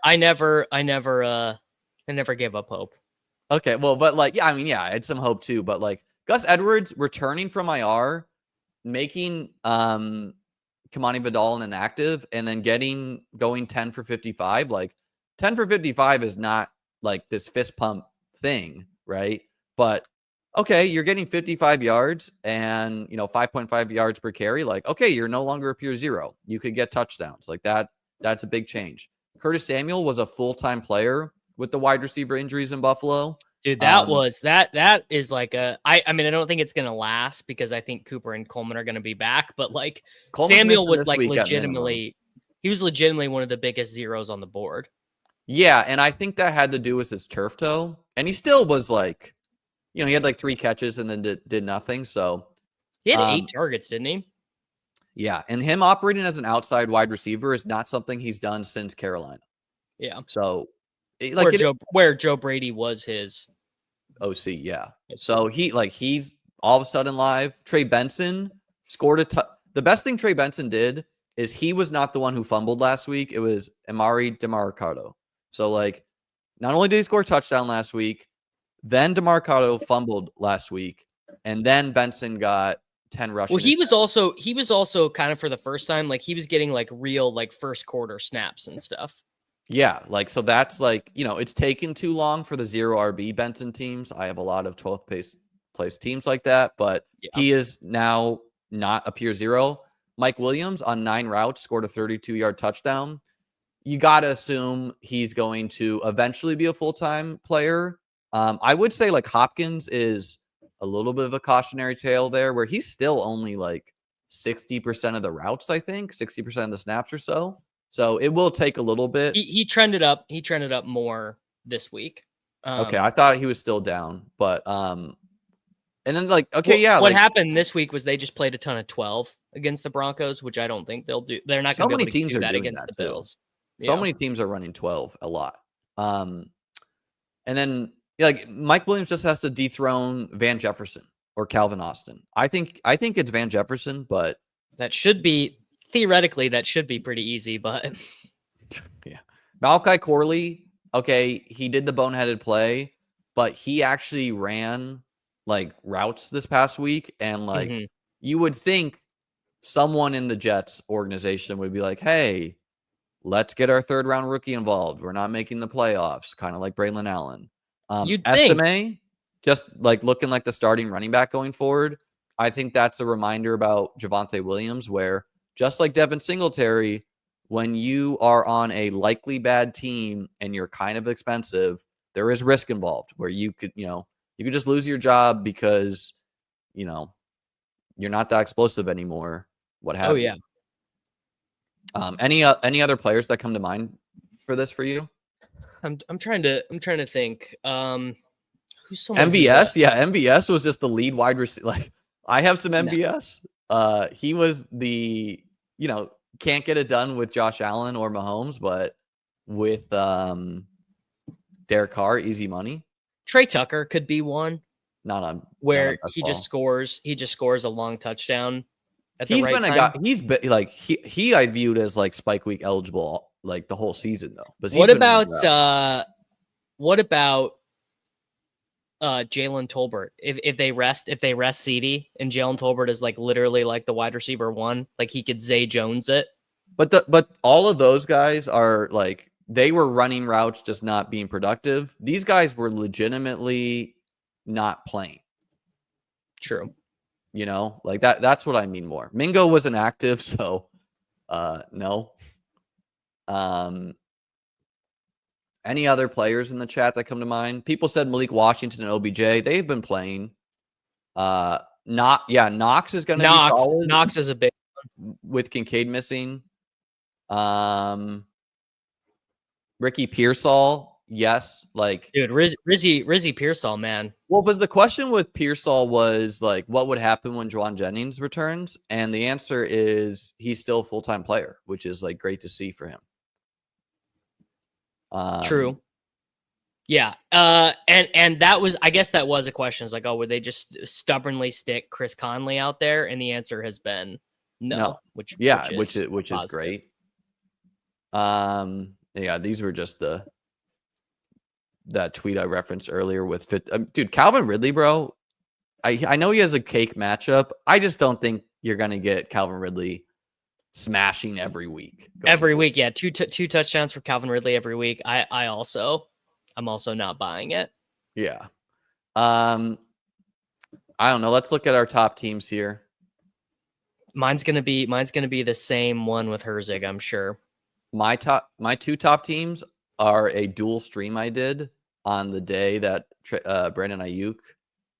gave up hope. Okay, well, but like, I had some hope too, but like Gus Edwards returning from IR, making Kamani Vidal an inactive, and then going 10 for 55. Like 10 for 55 is not like this fist pump thing, right? But okay, you're getting 55 yards and 5.5 yards per carry. Like, okay, you're no longer a pure zero. You could get touchdowns like that. That's a big change. Curtis Samuel was a full-time player with the wide receiver injuries in Buffalo. Dude, that is like I don't think it's gonna last because I think Cooper and Coleman are gonna be back, but like Coleman Samuel was like legitimately He was legitimately one of the biggest zeros on the board. Yeah, and I think that had to do with his turf toe. And he still was like, he had like 3 catches and then did nothing. So he had 8 targets, didn't he? Yeah, and him operating as an outside wide receiver is not something he's done since Carolina. Yeah. So, where Joe Brady was his OC, yeah. So he's all of a sudden live. Trey Benson scored the best thing Trey Benson did is he was not the one who fumbled last week. It was Amari DeMarcado. So not only did he score a touchdown last week, then DeMarcado fumbled last week, and then Benson got 10 rushing. Well, he was also kind of for the first time, he was getting real first quarter snaps and stuff. Yeah, so that's it's taken too long for the 0 RB Benson teams. I have a lot of 12th place teams like that, but he is now not a pure 0. Mike Williams on 9 routes scored a 32-yard touchdown. You got to assume he's going to eventually be a full-time player. I would say Hopkins is a little bit of a cautionary tale there, where he's still only 60% of the routes, I think, 60% of the snaps or so. So it will take a little bit. He trended up. He trended up more this week. Okay, I thought he was still down, but and then what happened this week was they just played a ton of 12 against the Broncos, which I don't think they'll do. They're not going to be able to do that against the Bills. So many teams are running 12 a lot. And then Mike Williams just has to dethrone Van Jefferson or Calvin Austin. I think it's Van Jefferson, but that should be theoretically pretty easy, but yeah. Malachi Corley, okay, he did the boneheaded play, but he actually ran routes this past week, and you would think someone in the Jets organization would be like, hey, let's get our 3rd round rookie involved. We're not making the playoffs, kind of like Braylon Allen. You'd Estime, just looking like the starting running back going forward. I think that's a reminder about Javonte Williams, where just like Devin Singletary, when you are on a likely bad team and you're kind of expensive, there is risk involved where you could just lose your job because, you're not that explosive anymore. What have you? Any other players that come to mind for this for you? I'm trying to think. Who's someone? MVS? Yeah, MVS was just the lead wide receiver. I have some MVS. He was the can't get it done with Josh Allen or Mahomes, but with Derek Carr, easy money. Trey Tucker could be one. Not on where he just scores a long touchdown at the he's right been time. A guy, he's been he I viewed as Spike Week eligible the whole season though. But what about Jalen Tolbert? If they rest Ceedee and Jalen Tolbert is literally the wide receiver 1, he could Zay Jones it. But all of those guys are they were running routes, just not being productive. These guys were legitimately not playing. True. That's what I mean more. Mingo wasn't active, so no. Any other players in the chat that come to mind? People said Malik Washington and OBJ. They've been playing. Knox is going to be solid. Knox is a big one. With Kincaid missing. Ricky Pearsall, yes. Dude, Rizzy Pearsall, man. Well, but the question with Pearsall was what would happen when Juwan Jennings returns? And the answer is he's still a full-time player, which is great to see for him. True. Yeah. And that was, I guess that was a question. It's would they just stubbornly stick Chris Conley out there? And the answer has been no. Which is great. Yeah, these were just that tweet I referenced earlier with dude, Calvin Ridley, bro. I know he has a cake matchup. I just don't think you're gonna get Calvin Ridley smashing every week. Yeah. Two touchdowns for Calvin Ridley every week. I'm also not buying it. Yeah. I don't know. Let's look at our top teams here. Mine's gonna be the same one with Herzig, I'm sure. My 2 top teams are a dual stream I did on the day that Brandon Ayuk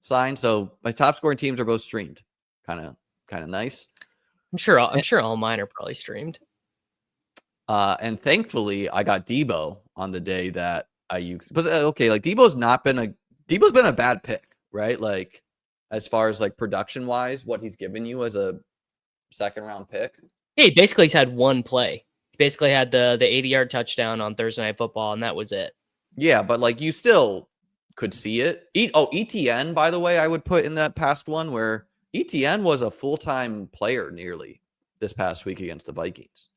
signed. So my top scoring teams are both streamed. Kind of nice. I'm sure all mine are probably streamed. And thankfully, I got Debo on the day that I used. But okay, like Debo's been a bad pick, right? Like as far as like production wise, what he's given you as a second round pick. He basically has had one play. He basically had the 80-yard touchdown on Thursday Night Football, and that was it. Yeah, but like you still could see it. ETN, by the way, I would put in that past one where ETN was a full-time player nearly this past week against the Vikings.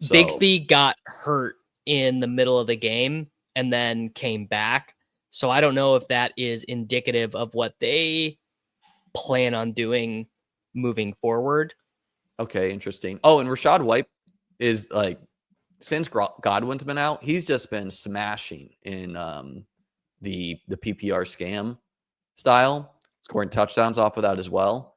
So, Bigsby got hurt in the middle of the game and then came back. So I don't know if that is indicative of what they plan on doing moving forward. Okay, interesting. Oh, and Rachaad White is like, since Godwin's been out, he's just been smashing in the PPR scam style, scoring touchdowns off of that as well.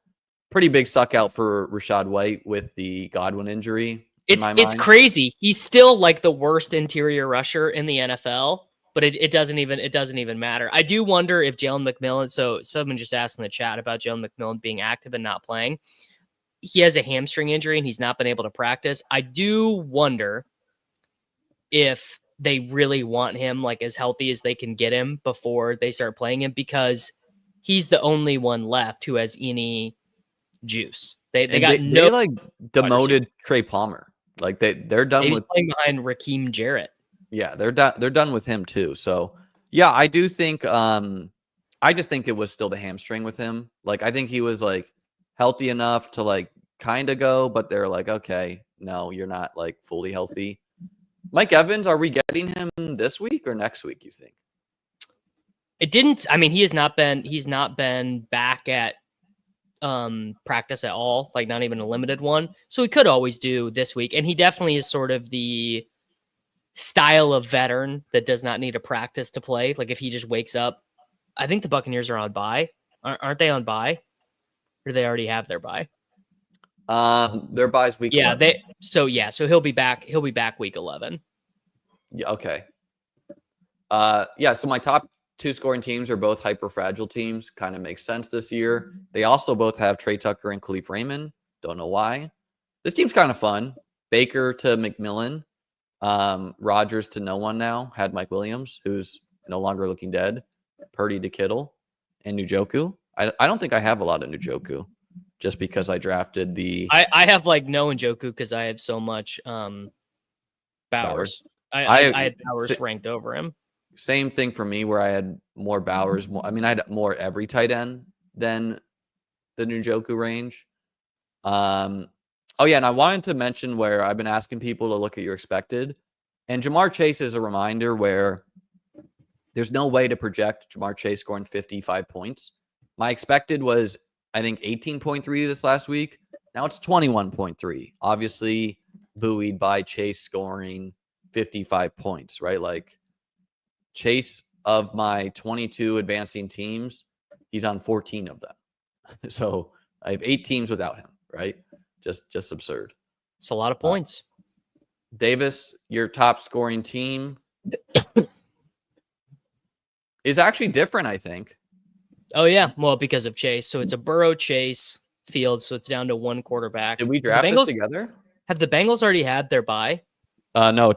Pretty big suck out for Rachaad White with the Godwin injury. It's crazy. He's still like the worst interior rusher in the NFL, but it doesn't even matter. I do wonder if Jalen McMillan. So someone just asked in the chat about Jalen McMillan being active and not playing. He has a hamstring injury and he's not been able to practice. I do wonder if they really want him like as healthy as they can get him before they start playing him, because he's the only one left who has any juice. They like demoted Trey Palmer. Like they're done. He's playing behind Raheem Jarrett. Yeah, they're done with him too. So yeah, I do think I just think it was still the hamstring with him. Like I think he was like healthy enough to like kind of go, but they're like, okay, no, you're not like fully healthy. Mike Evans, are we getting him this week or next week, you think? It didn't. I mean, he's not been back at practice at all, like not even a limited one. So he could always do this week. And he definitely is sort of the style of veteran that does not need a practice to play. Like if he just wakes up, I think the Buccaneers are on bye. Aren't they on bye? Or do they already have their bye? Their bye's week 11. So he'll be back week 11. Yeah, okay. So my top two scoring teams are both hyper fragile teams. Kind of makes sense this year. They also both have Trey Tucker and Khalif Raymond. Don't know why. This team's kind of fun. Baker to McMillan. Rodgers to no one now. Had Mike Williams, who's no longer looking dead. Purdy to Kittle. And Njoku. I don't think I have a lot of Njoku, just because I drafted the... I have like no Njoku because I have so much Bowers. I had Bowers ranked over him. Same thing for me, where I had more Bowers. I had more every tight end than the Njoku range. And I wanted to mention where I've been asking people to look at your expected. And Jamar Chase is a reminder where there's no way to project Jamar Chase scoring 55 points. My expected was, I think, 18.3 this last week. Now it's 21.3. Obviously buoyed by Chase scoring 55 points, right? Like, Chase, of my 22 advancing teams, he's on 14 of them. So I have 8 teams without him, right? Just absurd. It's a lot of points. Davis, your top scoring team is actually different, I think. Oh, yeah. Well, because of Chase. So it's a Burrow, Chase, Fields. So it's down to one quarterback. Did we draft this together? Have the Bengals already had their bye? No,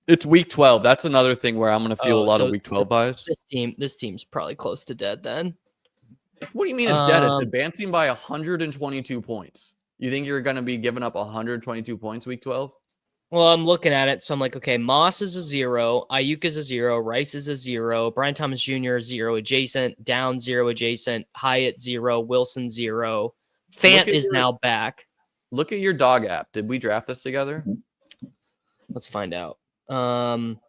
it's week 12. That's another thing where I'm going to feel a lot of week 12 buys. This team's probably close to dead then. What do you mean it's dead? It's advancing by 122 points. You think you're going to be giving up 122 points week 12? Well, I'm looking at it. So I'm like, okay, Moss is a 0. Ayuk is a 0. Rice is a 0. Brian Thomas Jr. 0 adjacent. Down 0 adjacent. Hyatt 0. Wilson 0. Fant is now back. Look at your dog app. Did we draft this together? Let's find out. Will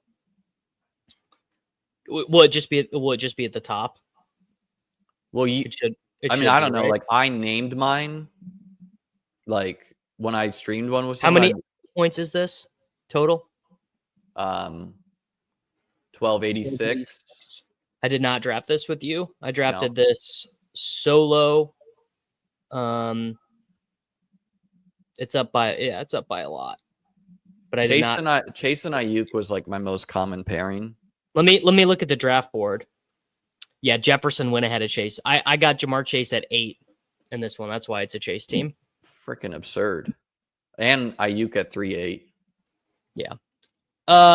it just be at the top? Well, I don't know. Right? Like, I named mine. Like, when I streamed one with someone. How many points is this total? 1286. I did not draft this with you. I drafted this solo. It's up by a lot. But I did not. Chase and Ayuk was like my most common pairing. Let me look at the draft board. Yeah, Jefferson went ahead of Chase. I got Jamar Chase at 8 in this one. That's why it's a Chase team. Freaking absurd. And Ayuk at 3.8.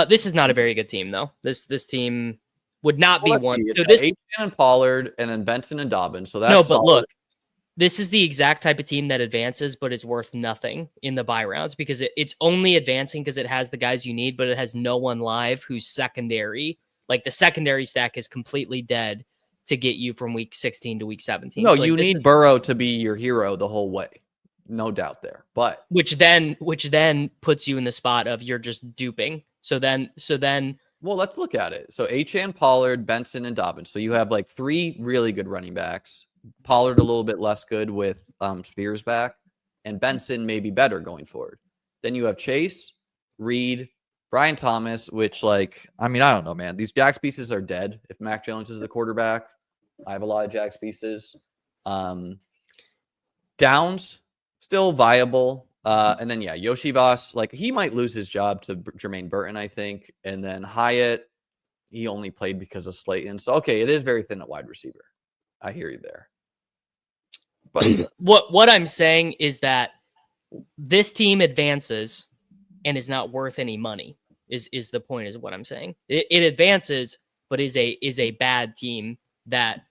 This is not a very good team, though. This team would not be one. It's So got this Achane and Pollard, and then Benson and Dobbins. So that's no, but solid. look, this is the exact type of team that advances, but is worth nothing in the bye rounds because it's only advancing because it has the guys you need, but it has no one live who's secondary. Like the secondary stack is completely dead to get you from week 16 to week 17. No, So, like, you need Burrow to be your hero the whole way. No doubt there. But which then puts you in the spot of you're just duping. So then well, let's look at it. So Achane, Pollard, Benson, and Dobbins. So you have like 3 really good running backs. Pollard a little bit less good with Spears back, and Benson maybe better going forward. Then you have Chase, Reed, Brian Thomas, which I don't know, man. These Jax pieces are dead. If Mac Jones is the quarterback, I have a lot of Jax pieces. Downs, still viable. And then, Yoshi Voss, he might lose his job to Jermaine Burton, I think. And then Hyatt, he only played because of Slayton. So, okay, it is very thin at wide receiver. I hear you there. But what I'm saying is that this team advances and is not worth any money. Is the point? Is what I'm saying. It advances, but is a bad team that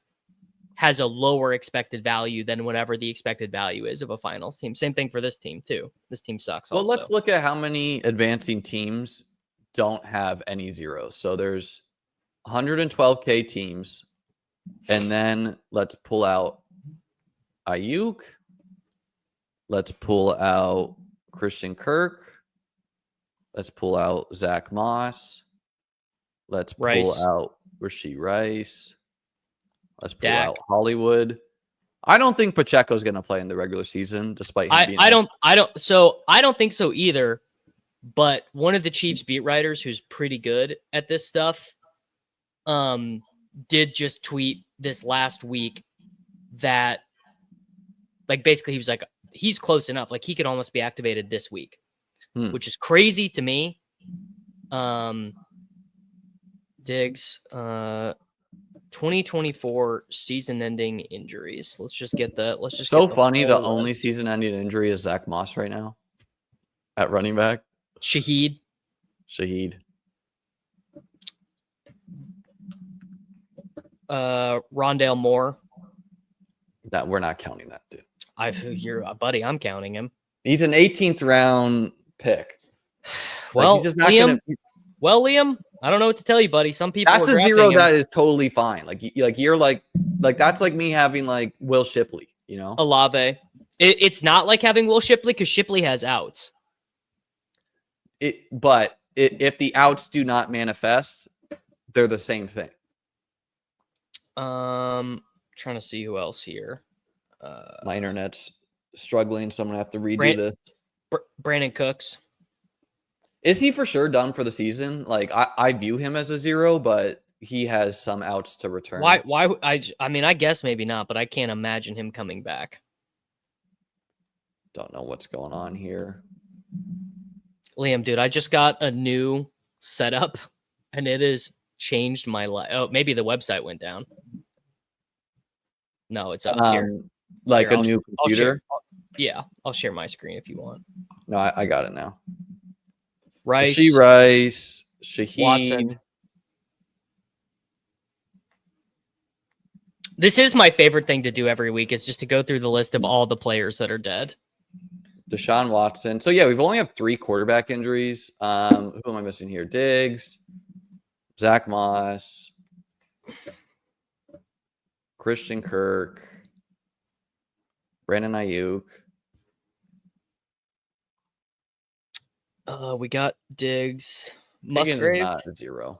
has a lower expected value than whatever the expected value is of a finals team. Same thing for this team too. This team sucks. Well, also. let's look at how many advancing teams don't have any zeros. So there's 112K teams, and then let's pull out Ayuk. Let's pull out Christian Kirk. Let's pull out Zach Moss. Let's pull out Rashee Rice. Let's pull out Hollywood. I don't think Pacheco's going to play in the regular season, despite him being. I don't think so either. But one of the Chiefs beat writers who's pretty good at this stuff, did just tweet this last week that, basically he was like, he's close enough. Like he could almost be activated this week, which is crazy to me. Diggs, 2024 season-ending injuries. Let's just get the. The only season-ending injury is Zach Moss right now at running back. Shaheed. Rondale Moore. That we're not counting that, dude. Buddy, I'm counting him. He's an 18th round pick. Well, he's just not Liam, I don't know what to tell you, buddy. Some people that's a zero that is totally fine. You're that's like me having Will Shipley, Olave. It's not like having Will Shipley because Shipley has outs. But if the outs do not manifest, they're the same thing. Trying to see who else here. My internet's struggling, so I'm gonna have to redo this. Brandon Cooks. Is he for sure done for the season? I view him as a zero, but he has some outs to return. Why? I guess maybe not, but I can't imagine him coming back. Don't know what's going on here. Liam, dude, I just got a new setup, and it has changed my life. Oh, maybe the website went down. No, it's up here. A new computer? I'll share my screen if you want. No, I got it now. Rice, Shaheed. Watson. This is my favorite thing to do every week is just to go through the list of all the players that are dead. Deshaun Watson. So, we've only have 3 quarterback injuries. Who am I missing here? Diggs, Zach Moss, Christian Kirk, Brandon Ayuk. We got Diggs. Musgrave. Not a zero.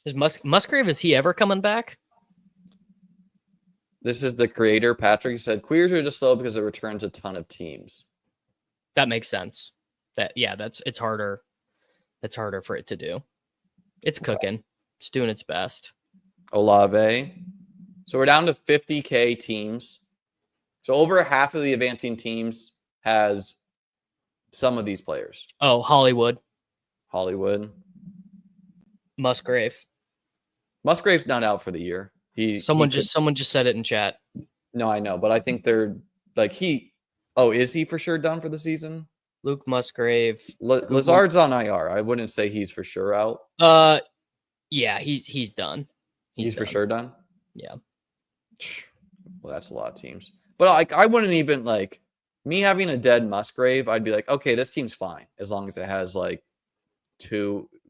Is Musgrave, is he ever coming back? This is the creator. Patrick said, queers are just slow because it returns a ton of teams. That makes sense. It's harder. That's harder for it to do. It's cooking. It's doing its best. Olave. So we're down to 50K teams. So over half of the advancing teams has some of these players. Oh, Hollywood. Musgrave's not out for the year. Someone just said it in chat. No, I know, but I think they're is he for sure done for the season? Luke Musgrave. Lazard's on IR. I wouldn't say he's for sure out. Yeah, he's done. He's for sure done. Yeah. Well, that's a lot of teams. But like, I wouldn't even like me having a dead Musgrave. I'd be like, okay, this team's fine as long as it has like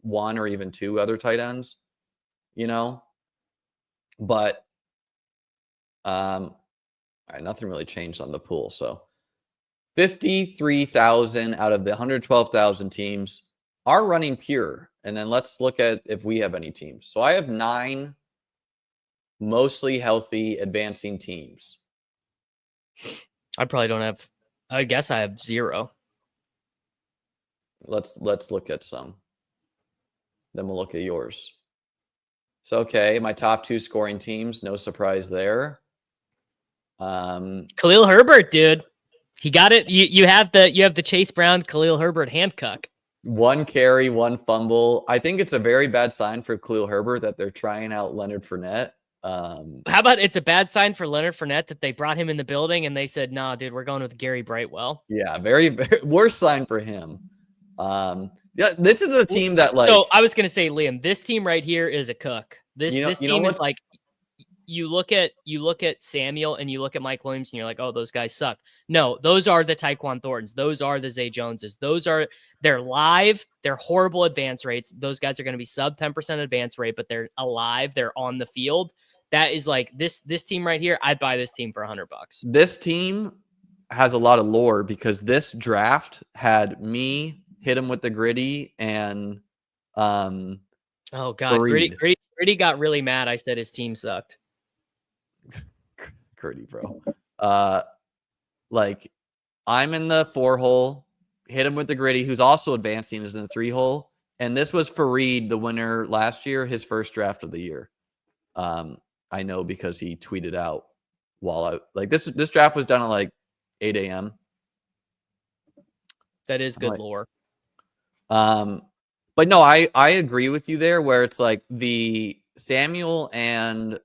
one or even two other tight ends, you know. But all right, nothing really changed on the pool. So 53,000 out of the 112,000 teams are running pure. And then let's look at if we have any teams. So I have 9 mostly healthy advancing teams. I probably don't have. I guess I have 0. Let's look at some. Then we'll look at yours. So okay, my top 2 scoring teams, no surprise there. Khalil Herbert, dude. He got it. You have the Chase Brown Khalil Herbert handcuff. 1 carry, 1 fumble. I think it's a very bad sign for Khalil Herbert that they're trying out Leonard Fournette. How about it's a bad sign for Leonard Fournette that they brought him in the building and they said, "Nah, dude, we're going with Gary Brightwell." Yeah, very, very worse sign for him. Yeah, this is a team that like. So I was gonna say, Liam, this team right here is a cook. This team is like. You look at Samuel and you look at Mike Williams and you're like, oh, those guys suck. No, those are the Tyquan Thorntons. Those are the Zay Joneses. They're live. They're horrible advance rates. Those guys are going to be sub 10% advance rate, but they're alive. They're on the field. That is like this team right here. I'd buy this team for $100. This team has a lot of lore because this draft had me hit him with the gritty and oh god, Gritty got really mad. I said his team sucked. Gritty, bro. Like I'm in the 4 hole, hit him with the gritty, who's also advancing, is in the 3 hole. And this was Fareed, the winner last year, his first draft of the year. I know because he tweeted out while I like this draft was done at like 8 a.m. That is good lore. But no, I agree with you there where it's like the Samuel and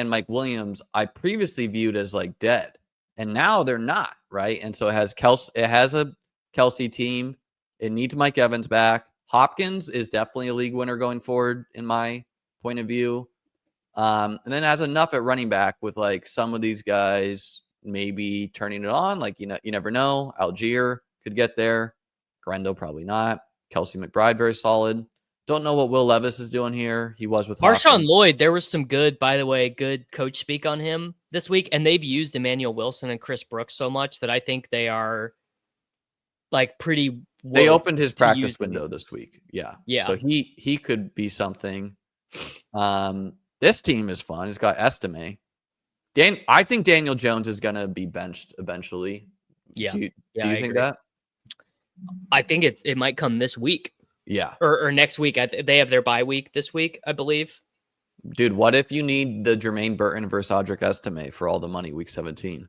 Mike Williams, I previously viewed as like dead, and now they're not, right? And so it has a Kelsey team. It needs Mike Evans back. Hopkins is definitely a league winner going forward, in my point of view. And then it has enough at running back with like some of these guys maybe turning it on. Like, you never know. Algier could get there. Grendel probably not. Kelsey McBride, very solid. Don't know what Will Levis is doing here. He was with Marshawn Lloyd. There was some good coach speak on him this week, and they've used Emmanuel Wilson and Chris Brooks so much that I think they are like pretty. They opened his practice window this week. Yeah. Yeah. So he could be something. This team is fun. It's got Estime. I think Daniel Jones is going to be benched eventually. Yeah. Do you think that? I think it might come this week. Yeah. Or next week. They have their bye week this week, I believe. Dude, what if you need the Jermaine Burton versus Audric Estime for all the money week 17?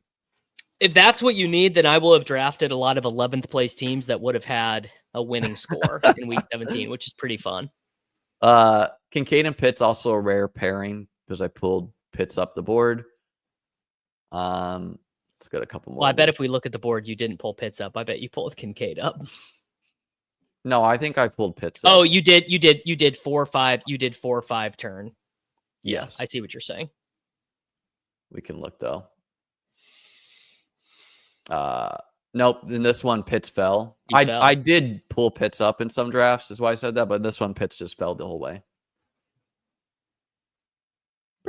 If that's what you need, then I will have drafted a lot of 11th place teams that would have had a winning score in week 17, which is pretty fun. Kincaid and Pitts also a rare pairing because I pulled Pitts up the board. Let's get a couple more. Well, I bet if we look at the board, you didn't pull Pitts up. I bet you pulled Kincaid up. No, I think I pulled Pitts up. Oh, you did 4-5. You did 4-5 turn. Yes. I see what you're saying. We can look though. Nope. In this one, Pitts fell. I did pull Pitts up in some drafts, is why I said that, but this one, Pitts just fell the whole way.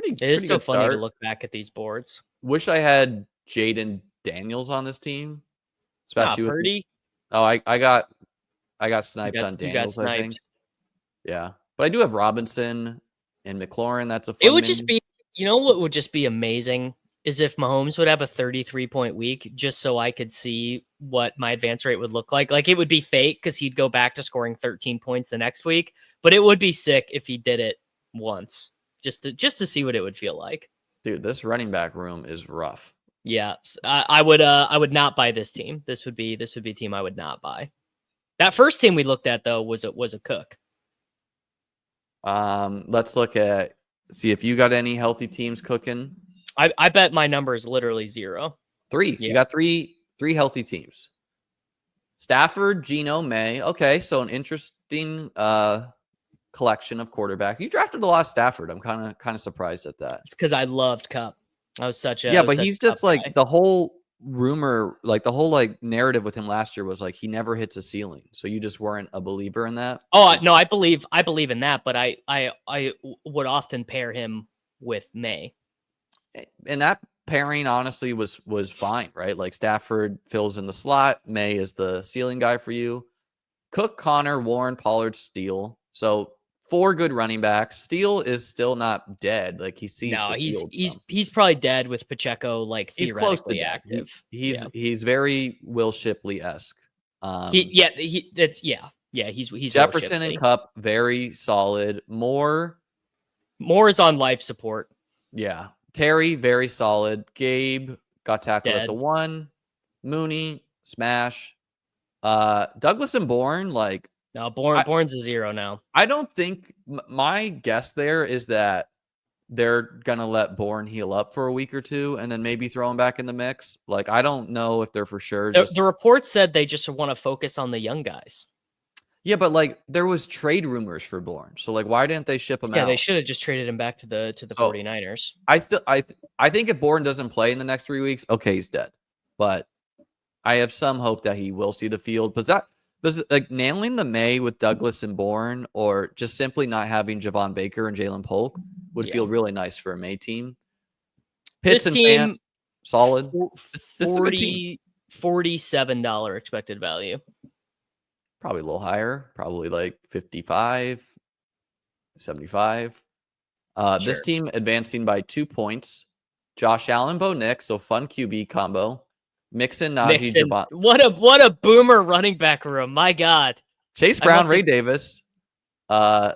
It is so funny to look back at these boards. Wish I had Jaden Daniels on this team, especially with Purdy. Oh, I got sniped on Daniels. I think. Yeah, but I do have Robinson and McLaurin. That's a fun. It would just be, what would just be amazing is if Mahomes would have a 33-point week, just so I could see what my advance rate would look like. Like it would be fake because he'd go back to scoring 13 points the next week, but it would be sick if he did it once, just to see what it would feel like. Dude, this running back room is rough. Yeah, I would not buy this team. This would be a team I would not buy. That first team we looked at though was a cook. Let's see if you got any healthy teams cooking. I bet my number is literally 0. 3. Yeah. You got 3 3 healthy teams. Stafford, Geno, May. Okay, so an interesting collection of quarterbacks. You drafted a lot of Stafford. I'm kind of surprised at that. It's because I loved Cup. I was such a yeah, but he's just like guy. the whole rumor, like the whole like narrative with him last year was like he never hits a ceiling. So you just weren't a believer in that. Oh no, I believe in that, but I would often pair him with May. And that pairing honestly was fine, right? Like Stafford fills in the slot, May is the ceiling guy for you. Cook, Connor, Warren, Pollard, Steele. So 4 good running backs. Steele is still not dead. Like he sees the field. He's probably dead with Pacheco like he's close to active. He's very Will Shipley-esque. He's Jefferson and Cup, very solid. Moore is on life support. Yeah. Terry, very solid. Gabe got tackled at the 1. Mooney, smash. Douglas and Bourne, like no, Bourne's a 0 now. I don't think my guess there is that they're gonna let Bourne heal up for a week or 2 and then maybe throw him back in the mix. Like I don't know if they're for sure. The report said they just want to focus on the young guys. Yeah, but like there was trade rumors for Bourne, so like why didn't they ship him out? Yeah, they should have just traded him back to the 49ers. I think if Bourne doesn't play in the next 3 weeks, okay, he's dead. But I have some hope that he will see the field because like nailing the May with Douglas and Bourne, or just simply not having Javon Baker and Jalen Polk would feel really nice for a May team. Pitts and team, solid. $47 expected value. Probably a little higher, probably like 55, 75. Sure. This team advancing by 2 points. Josh Allen, Bo Nix, so fun QB combo. Mixon, Najee, Javon. What a boomer running back room. My God. Chase Brown, Ray Davis. Javonte,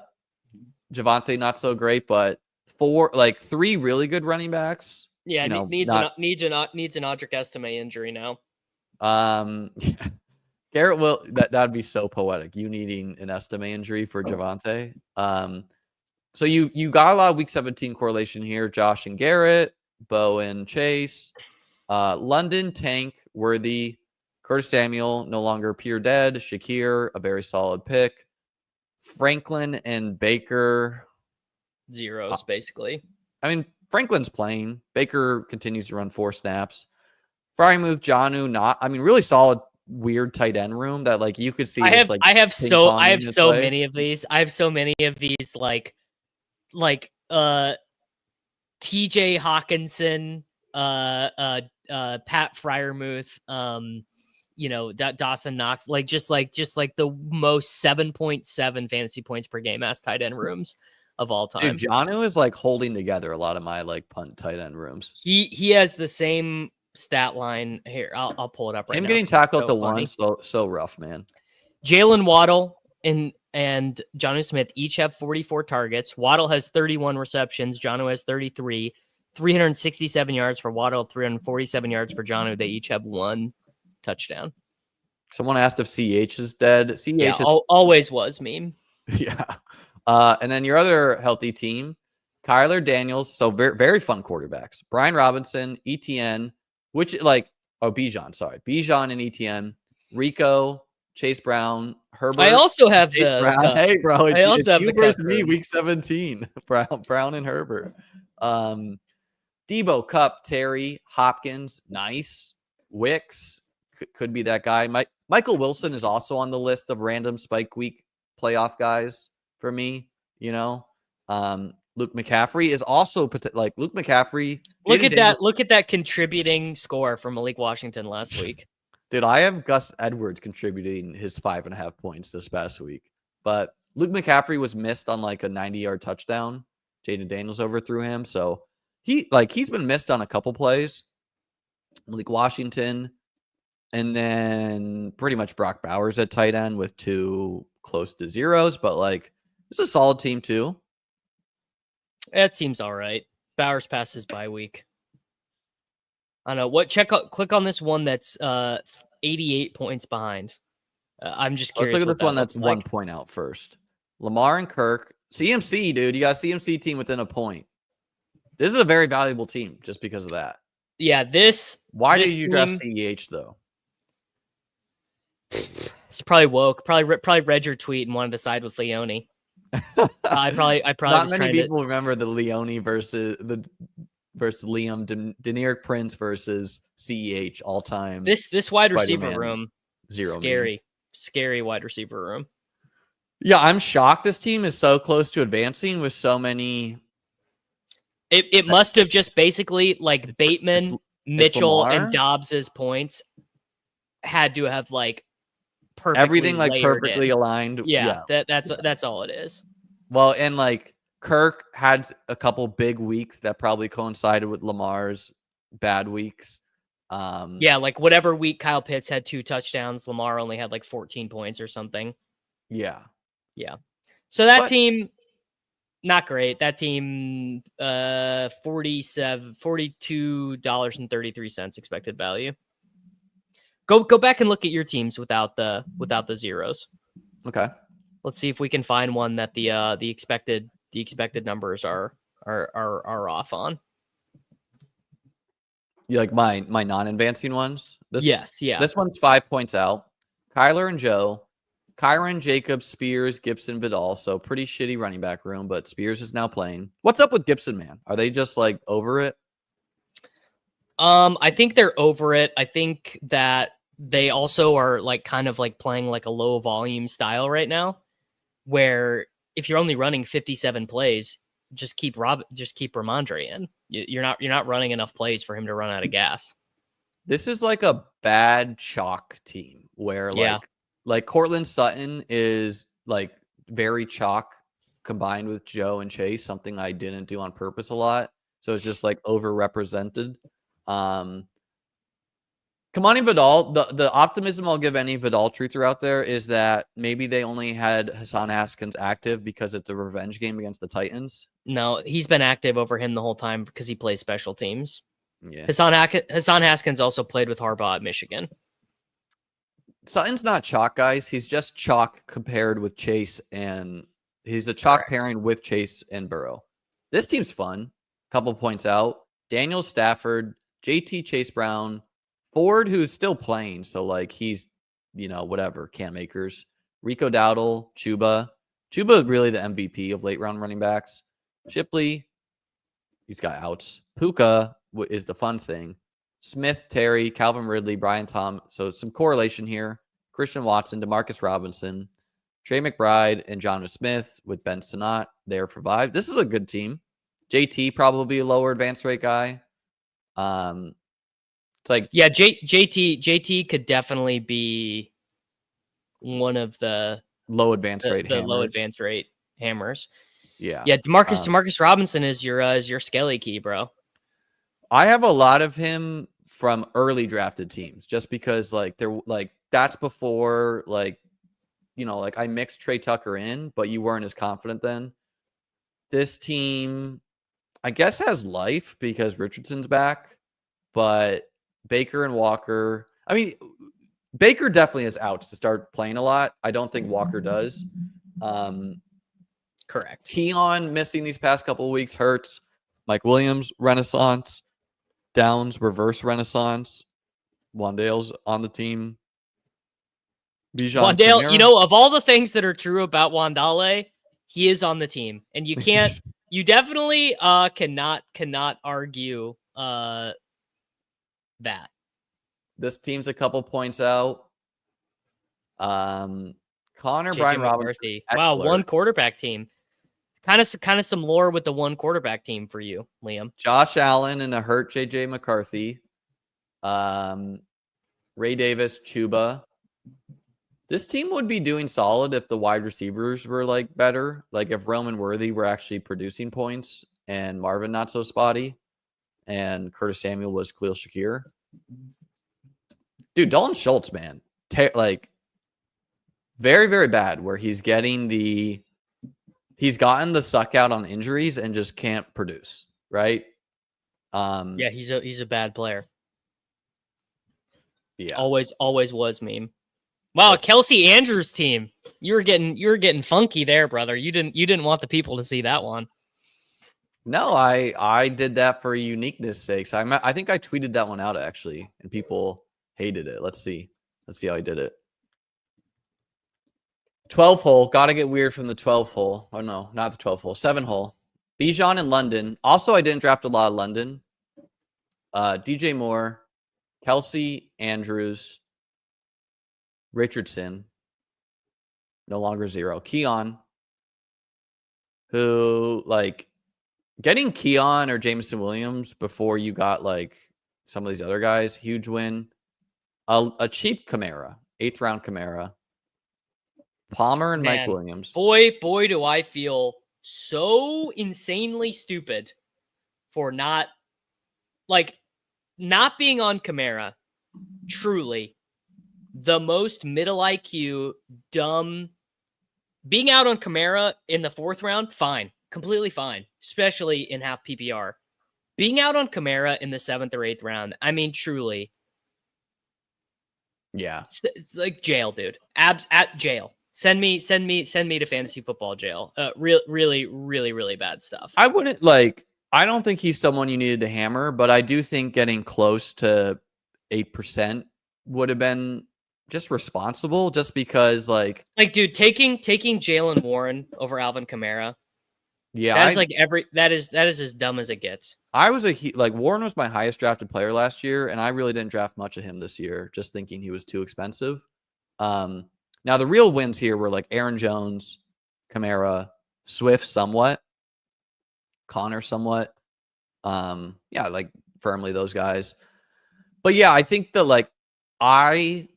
not so great, but 3 really good running backs. Yeah, needs an Audric Estime injury now. Garrett will that'd be so poetic. You needing an Estime injury for Javonte. So you got a lot of week 17 correlation here. Josh and Garrett, Bo and Chase, London, Tank, Worthy, Curtis Samuel, no longer pure dead. Shakir, a very solid pick. Franklin and Baker, zeros basically. I mean, Franklin's playing. Baker continues to run 4 snaps. Frymuth, Jonnu, really solid. Weird tight end room that like you could see. I have so many of these. I have so many of these like TJ Hawkinson, Pat Fryermuth, Dawson Knox, just like the most 7.7 fantasy points per game as tight end rooms of all time. Dude, Jonnu is like holding together a lot of my like punt tight end rooms. He has the same stat line here. I'll pull it up right now. Him getting tackled at the 1, so rough, man. Jalen Waddle and Jonnu Smith each have 44 targets. Waddle has 31 receptions. Jonnu has 33. 367 yards for Waddle, 347 yards for Jonnu. They each have 1 touchdown. Someone asked if CH is dead. CH always was meme. Yeah. And then your other healthy team, Kyler Daniels. So very, very fun quarterbacks. Brian Robinson, ETN, Bijan, sorry. Bijan and ETN, Rico, Chase Brown, Herbert. I also have hey, bro. I also have you versus me, week 17. Brown and Herbert. Debo, Cup, Terry, Hopkins, nice. Wicks could be that guy. Michael Wilson is also on the list of random spike week playoff guys for me. Luke McCaffrey is also like Luke McCaffrey. Look at that contributing score from Malik Washington last week. Dude, I have Gus Edwards contributing his 5.5 points this past week. But Luke McCaffrey was missed on like a 90-yard touchdown. Jaden Daniels overthrew him. So he's been missed on a couple plays. Malik Washington. And then pretty much Brock Bowers at tight end with 2 close to zeros. But like, it's a solid team too. That seems all right. Bowers passed his bye week. I don't know. Click on this one that's 88 points behind. I'm just curious. Let's look at this one that's like 1 point out first. Lamar and Kirk. CMC, dude. You got a CMC team within a point. This is a very valuable team just because of that. Yeah, Why did you draft CEH though? It's probably woke. Probably read your tweet and wanted to side with Leone. I probably Not was many trying people remember the Leone versus Liam Deneric Prince versus CEH all time. This wide receiver Spider-Man room. Zero Scary wide receiver room. Yeah, I'm shocked this team is so close to advancing with so many. It must have just basically like Bateman, it's Mitchell, and Lamar. Dobbs's points had to have like perfectly Everything like layered perfectly in. aligned. Yeah, that's all it is. Well, and like Kirk had a couple big weeks that probably coincided with Lamar's bad weeks. Yeah, like whatever week Kyle Pitts had 2 touchdowns, Lamar only had like 14 points or something. Yeah. So that team, not great. That team, $42.33 expected value. Go back and look at your teams without the zeros. Okay. Let's see if we can find one that the expected numbers are off on. You like my non-advancing ones? Yes, yeah. This one's 5 points out. Kyler and Joe, Kyron, Jacobs, Spears, Gibson, Vidal. So pretty shitty running back room, but Spears is now playing. What's up with Gibson, man? Are they just like over it? I think they're over it. I think that they also are like kind of like playing like a low volume style right now, where if you're only running 57 plays, just keep Ramondre in. You're not running enough plays for him to run out of gas. This is like a bad chalk team where like Cortland Sutton is like very chalk combined with Joe and Chase, something I didn't do on purpose a lot. So it's just like overrepresented. Kamani Vidal, the optimism I'll give any Vidal truther out there is that maybe they only had Hassan Haskins active because it's a revenge game against the Titans. No, he's been active over him the whole time because he plays special teams. Yeah. Hassan Haskins also played with Harbaugh at Michigan. Sutton's not chalk, guys. He's just chalk compared with Chase, and he's a chalk pairing with Chase and Burrow. This team's fun. Couple points out. Daniel Stafford, JT Chase Brown, Ford, who's still playing, so like he's, whatever, Cam Akers, Rico Dowdle, Chuba really the MVP of late round running backs. Shipley, he's got outs. Puka is the fun thing. Smith, Terry, Calvin Ridley, Brian Tom. So some correlation here. Christian Watson, Demarcus Robinson, Trey McBride, and John Smith with Ben Sinnott there for Vibe. This is a good team. JT probably a lower advance rate guy. It's like JT could definitely be one of the low advance rate low advance rate hammers. Yeah. Demarcus Robinson is your skelly key, bro. I have a lot of him from early drafted teams just because like they're like that's before like I mixed Trey Tucker in, but you weren't as confident then. This team I guess has life because Richardson's back, but Baker and Walker, I mean Baker definitely has outs to start playing a lot. I don't think Walker does. Correct. Keon missing these past couple of weeks hurts. Mike Williams, renaissance. Downs, reverse renaissance. Wandale's on the team. Wandale, of all the things that are true about Wandale, he is on the team. And you can't, you definitely cannot argue that. This team's a couple points out. Connor, Brian Robinson. Wow, one quarterback team. Kind of some lore with the one quarterback team for you, Liam. Josh Allen and a hurt JJ McCarthy. Ray Davis, Chuba. This team would be doing solid if the wide receivers were like better. Like if Roman Worthy were actually producing points and Marvin not so spotty and Curtis Samuel was Khalil Shakir. Dude, Dalton Schultz, man. Like very, very bad where he's gotten the suck out on injuries and just can't produce, right? Yeah, he's a bad player. Yeah. Always was meme. Wow, Kelsey Andrews team. You were getting funky there, brother. You didn't want the people to see that one. No, I did that for uniqueness sakes. I think I tweeted that one out actually, and people hated it. Let's see how I did it. 12 hole. Got to get weird from the 12 hole. Oh, no, not the 12 hole. 7 hole. Bijan in London. Also, I didn't draft a lot of London. DJ Moore, Kelsey, Andrews, Richardson. No longer 0. Keon, who, like, getting Keon or Jameson Williams before you got, like, some of these other guys, huge win. A cheap Kamara, 8th round Kamara. Palmer and Mike Williams. Boy, do I feel so insanely stupid for not being on Kamara. Truly, the most middle IQ, dumb. Being out on Kamara in the 4th round, fine. Completely fine. Especially in half PPR. Being out on Kamara in the 7th or 8th round, I mean, truly. Yeah. It's like jail, dude. At jail. Send me to fantasy football jail. Really bad stuff. I wouldn't I don't think he's someone you needed to hammer, but I do think getting close to 8% would have been just responsible, just because dude, taking Jalen Warren over Alvin Kamara. Yeah, that is as dumb as it gets. I was Warren was my highest drafted player last year, and I really didn't draft much of him this year, just thinking he was too expensive. Now the real wins here were like Aaron Jones, Kamara, Swift somewhat, Connor somewhat. Yeah, like firmly those guys. But yeah, I think that I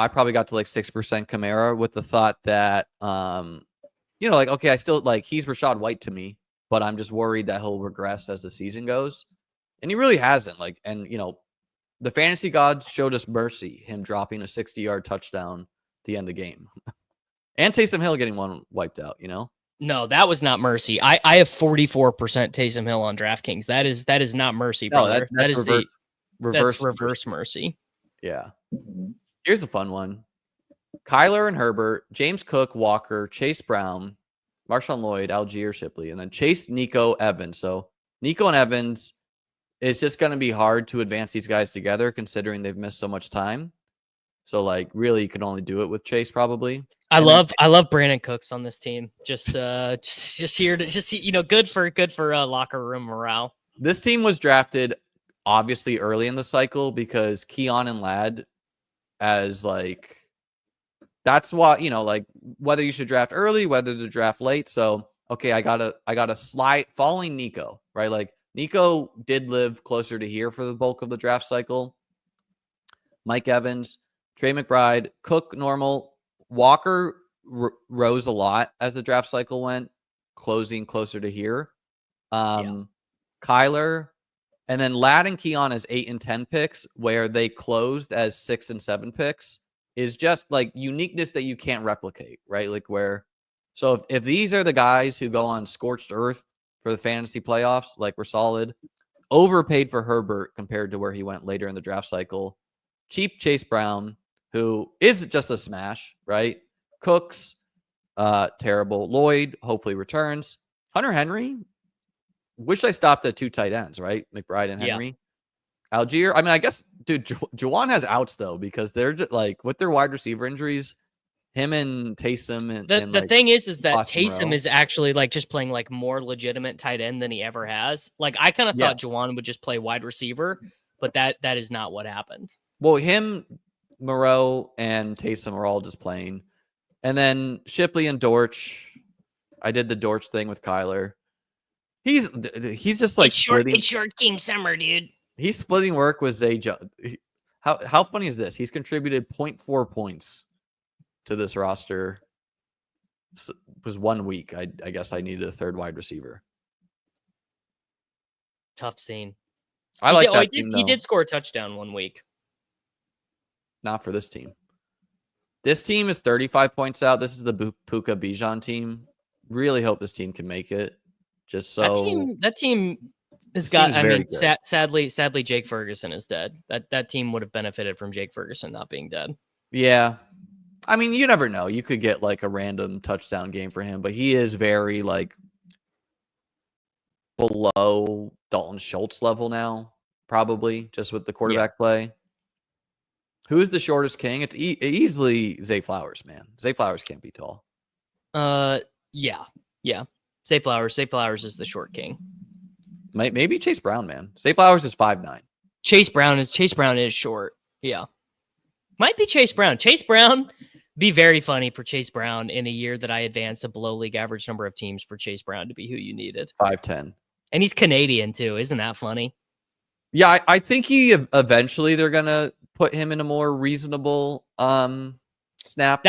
probably got to 6% Kamara with the thought that okay, I still he's Rachaad White to me, but I'm just worried that he'll regress as the season goes. And he really hasn't. And the fantasy gods showed us mercy, him dropping a 60-yard touchdown at the end of the game. And Taysom Hill getting one wiped out, No, that was not mercy. I have 44% Taysom Hill on DraftKings. That is not mercy, brother. No, that is reverse mercy. Yeah. Here's a fun one. Kyler and Herbert, James Cook, Walker, Chase Brown, Marshawn Lloyd, Algier Shipley, and then Chase, Nico, Evans. So Nico and Evans, it's just going to be hard to advance these guys together considering they've missed so much time. So really you can only do it with Chase probably. I love Brandon Cooks on this team. Just here to good for locker room morale. This team was drafted obviously early in the cycle because Keon and Ladd as that's why, whether you should draft early, whether to draft late. So, okay, I got a slide following Nico, right? Nico did live closer to here for the bulk of the draft cycle. Mike Evans, Trey McBride, Cook, normal. Walker rose a lot as the draft cycle went, closing closer to here. Kyler, and then Ladd and Keon as 8 and 10 picks, where they closed as 6 and 7 picks, is just uniqueness that you can't replicate, right? So if these are the guys who go on scorched earth for the fantasy playoffs, we're solid. Overpaid for Herbert compared to where he went later in the draft cycle. Cheap Chase Brown, who is just a smash, right? Cooks, terrible. Lloyd, hopefully returns. Hunter Henry, wish I stopped at 2 tight ends, right? McBride and Henry. Yeah. Algier, I mean, I guess, dude, Juwan has outs, though, because they're just, with their wide receiver injuries, him and Taysom and the thing is that Austin Taysom Rowe is actually just playing more legitimate tight end than he ever has. I kind of thought Juwan would just play wide receiver, but that is not what happened. Well, him, Moreau, and Taysom are all just playing. And then Shipley and Dortch. I did the Dortch thing with Kyler. He's just it's short King Summer, dude. He's splitting work with Zay. How funny is this? He's contributed 0.4 points to this roster. It was 1 week. I guess I needed a third wide receiver. Tough scene. He did score a touchdown 1 week. Not for this team. This team is 35 points out. This is the Puka Bijan team. Really hope this team can make it. Just so that team has got. I mean, sadly, Jake Ferguson is dead. That team would have benefited from Jake Ferguson not being dead. Yeah, I mean, you never know. You could get a random touchdown game for him, but he is very below Dalton Schultz level now, probably just with the quarterback play. Who's the shortest king? It's easily Zay Flowers, man. Zay Flowers can't be tall. Yeah. Zay Flowers is the short king. Maybe Chase Brown, man. Zay Flowers is 5'9". Chase Brown is short. Yeah. Might be Chase Brown. Chase Brown be very funny for Chase Brown in a year that I advanced a below league average number of teams for Chase Brown to be who you needed. 5'10". And he's Canadian too. Isn't that funny? Yeah, I think eventually they're gonna put him in a more reasonable snap.